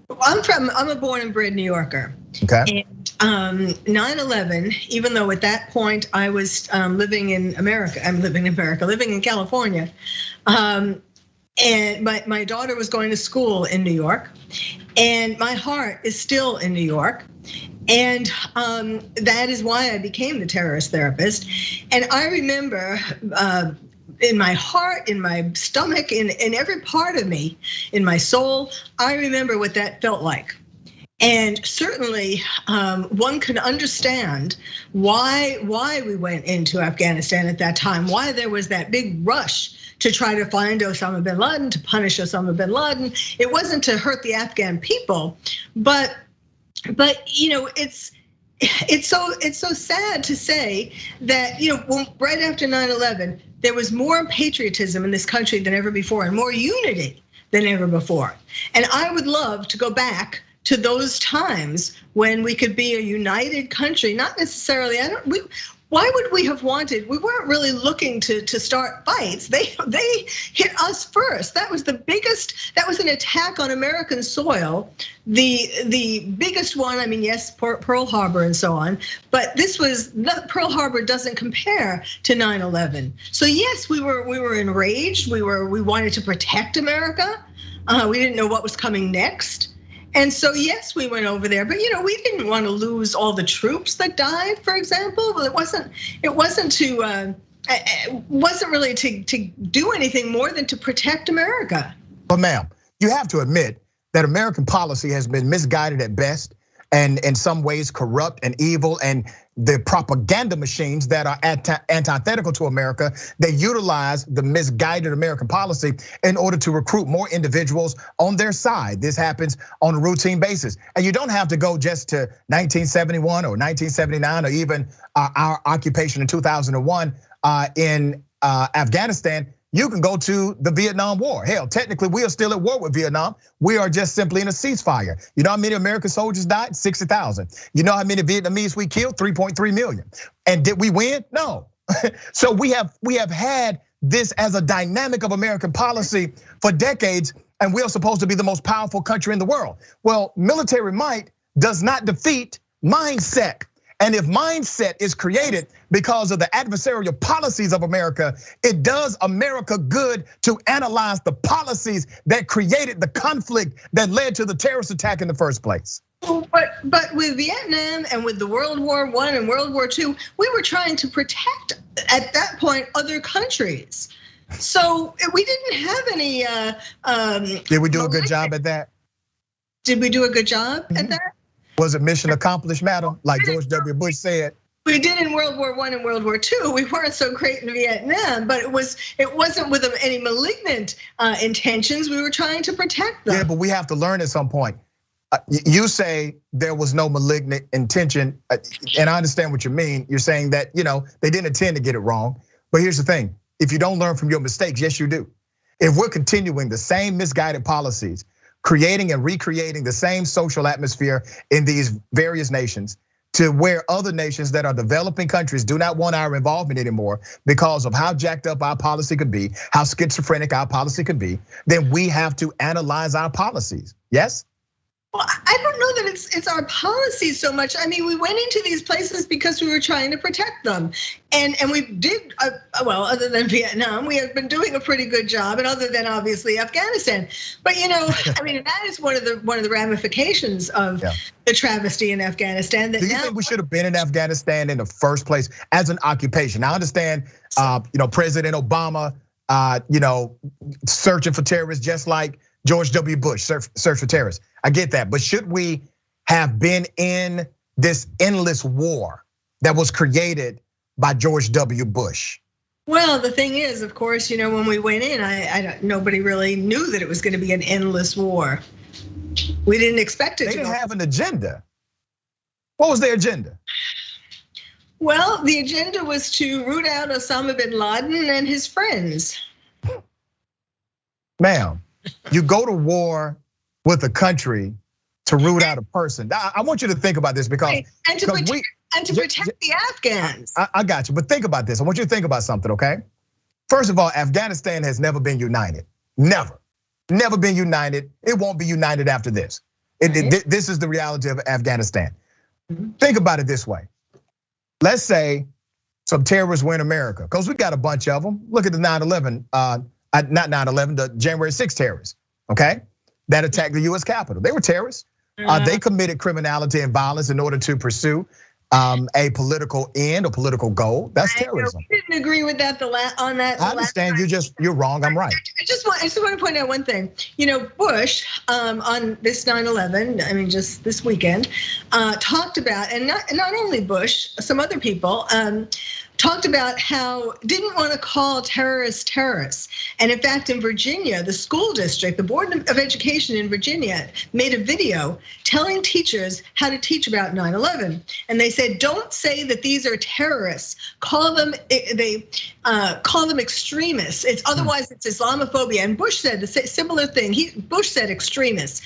I'm a born and bred New Yorker. Okay. And 9/11, even though at that point I was living in California. And my daughter was going to school in New York, and my heart is still in New York. And that is why I became the terrorist therapist. And I remember in my heart, in my stomach, in every part of me, in my soul, I remember what that felt like. And certainly one can understand why we went into Afghanistan at that time, why there was that big rush to try to find Osama bin Laden, to punish Osama bin Laden. It wasn't to hurt the Afghan people, but it's so sad to say that right after 9/11 there was more patriotism in this country than ever before, and more unity than ever before. And I would love to go back to those times when we could be a united country. Not necessarily, why would we have wanted? We weren't really looking to start fights. They hit us first. That was the biggest. That was an attack on American soil, the biggest one. I mean, yes, Pearl Harbor and so on, but Pearl Harbor doesn't compare to 9/11. So yes, we were enraged. We wanted to protect America. We didn't know what was coming next. And so yes, we went over there, but we didn't want to lose all the troops that died, for example. Well, it wasn't really to do anything more than to protect America. But ma'am, you have to admit that American policy has been misguided at best, and in some ways corrupt and evil, and the propaganda machines that are antithetical to America, they utilize the misguided American policy in order to recruit more individuals on their side. This happens on a routine basis. And you don't have to go just to 1971 or 1979 or even our occupation in 2001 in Afghanistan. You can go to the Vietnam War. Hell, technically, we are still at war with Vietnam. We are just simply in a ceasefire. You know how many American soldiers died? 60,000. You know how many Vietnamese we killed? 3.3 million. And did we win? No. So we have had this as a dynamic of American policy for decades, and we are supposed to be the most powerful country in the world. Well, military might does not defeat mindset. And if mindset is created because of the adversarial policies of America, it does America good to analyze the policies that created the conflict that led to the terrorist attack in the first place. But with Vietnam and with the World War I and World War II, we were trying to protect, at that point, other countries. So we didn't have any. Did we do a good job at that? Did we do a good job at that? Was it mission accomplished, madam? Like George W. Bush said. We did in World War I and World War II. We weren't so great in Vietnam, but it wasn't with any malignant intentions. We were trying to protect them. Yeah, but we have to learn at some point. You say there was no malignant intention, and I understand what you mean. You're saying that they didn't intend to get it wrong. But here's the thing: if you don't learn from your mistakes, yes, you do. If we're continuing the same misguided policies, creating and recreating the same social atmosphere in these various nations to where other nations that are developing countries do not want our involvement anymore because of how jacked up our policy could be, how schizophrenic our policy could be, then we have to analyze our policies. Yes? Well, I don't know that it's our policy so much. I mean, we went into these places because we were trying to protect them, and we did well. Other than Vietnam, we have been doing a pretty good job, and other than obviously Afghanistan. But I mean, that is one of the ramifications of the travesty in Afghanistan. That do you think we should have been in Afghanistan in the first place as an occupation? I understand, President Obama, searching for terrorists just like George W. Bush search for terrorists. I get that, but should we have been in this endless war that was created by George W. Bush? Well, the thing is, of course, when we went in, nobody really knew that it was going to be an endless war. We didn't expect it. They didn't have an agenda. What was their agenda? Well, the agenda was to root out Osama bin Laden and his friends. Ma'am, you go to war with a country to root out a person. I want you to think about this because and to protect the Afghans. I got you, but think about this. I want you to think about something, okay? First of all, Afghanistan has never been united. Never been united. It won't be united after this. This is the reality of Afghanistan. Think about it this way. Let's say some terrorists win America, because we got a bunch of them. Look at the 9/11, not 9/11, the January 6th terrorists, okay? That attacked the US Capitol. They were terrorists. They committed criminality and violence in order to pursue a political end or political goal. That's terrorism. We didn't agree with that on that. I understand. You're wrong. I'm right. I just want to point out one thing. Bush on this 9/11, I mean, just this weekend, talked about, and not only Bush, some other people. Talked about how didn't want to call terrorists. And in fact, in Virginia, the school district, the Board of Education in Virginia made a video telling teachers how to teach about 9/11. And they said, don't say that these are terrorists. Call them extremists. Otherwise it's Islamophobia. And Bush said a similar thing. Bush said extremists.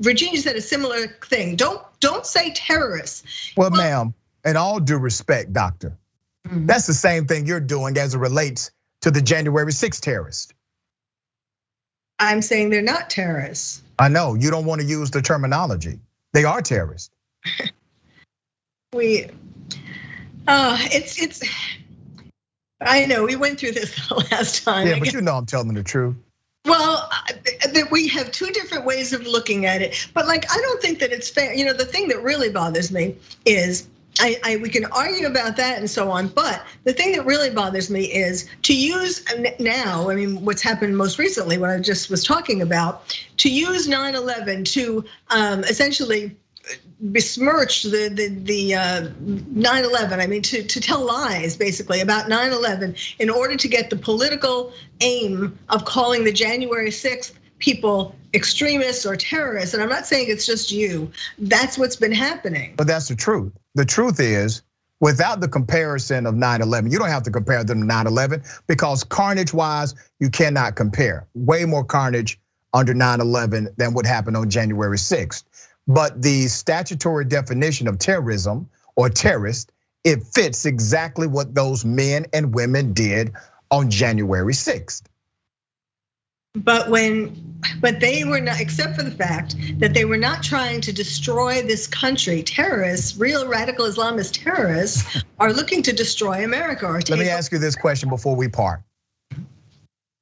Virginia said a similar thing. Don't say terrorists. Well, ma'am, in all due respect, doctor, that's the same thing you're doing as it relates to the January 6th terrorists. I'm saying they're not terrorists. I know, you don't want to use the terminology. They are terrorists. I know, we went through this the last time. Yeah, but I'm telling the truth. Well, we have two different ways of looking at it. But I don't think that it's fair. The thing that really bothers me is, we can argue about that and so on, but the thing that really bothers me is to use now, I mean, what's happened most recently, what I just was talking about, to use 9/11 to essentially besmirch the 9/11. I mean, to tell lies basically about 9/11 in order to get the political aim of calling the January 6th people extremists or terrorists. And I'm not saying it's just you. That's what's been happening. But that's the truth. The truth is, without the comparison of 9/11, you don't have to compare them to 9/11 because carnage-wise, you cannot compare. Way more carnage under 9/11 than what happened on January 6th. But the statutory definition of terrorism or terrorist, it fits exactly what those men and women did on January 6th. But they were not, except for the fact that they were not trying to destroy this country. Terrorists, real radical Islamist terrorists, are looking to destroy America. Let me ask you this question before we part.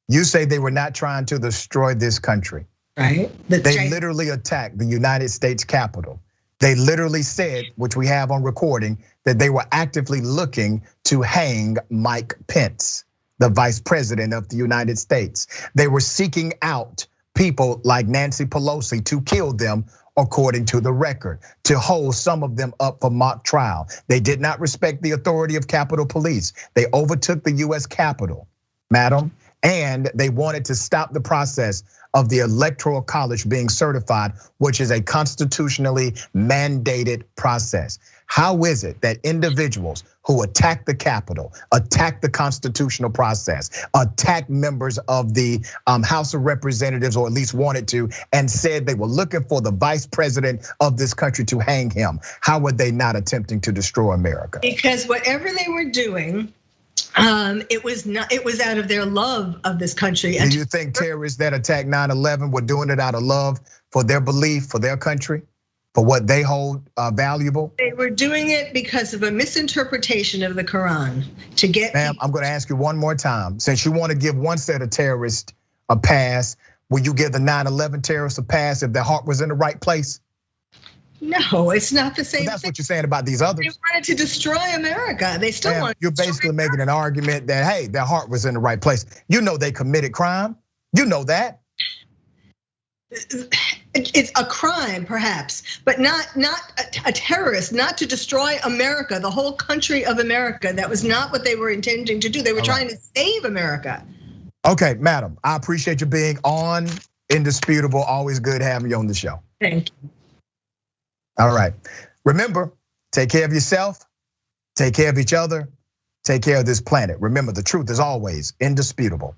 You say they were not trying to destroy this country. Right. They literally attacked the United States Capitol. They literally said, which we have on recording, that they were actively looking to hang Mike Pence, the vice president of the United States. They were seeking out people like Nancy Pelosi to kill them, according to the record, to hold some of them up for mock trial. They did not respect the authority of Capitol Police. They overtook the US Capitol, madam, and they wanted to stop the process of the Electoral College being certified, which is a constitutionally mandated process. How is it that individuals who attack the Capitol, attack the constitutional process, attack members of the House of Representatives, or at least wanted to, and said they were looking for the vice president of this country to hang him? How were they not attempting to destroy America? Because whatever they were doing, it was out of their love of this country. Do you think terrorists that attacked 9/11 were doing it out of love for their belief, for their country, for what they hold valuable? They were doing it because of a misinterpretation of the Quran to get. Ma'am, I'm going to ask you one more time. Since you want to give one set of terrorists a pass, will you give the 9/11 terrorists a pass if their heart was in the right place? No, it's not the same. But that's what you're saying about these others. They wanted to destroy America. They still want. You're basically making an argument that, hey, their heart was in the right place. You know they committed crime. You know that. It's a crime, perhaps, but not a terrorist, not to destroy America, the whole country of America. That was not what they were intending to do. They were trying to save America. Okay, madam, I appreciate you being on. Indisputable, always good having you on the show. Thank you. All right, remember, take care of yourself, take care of each other, take care of this planet. Remember, the truth is always indisputable.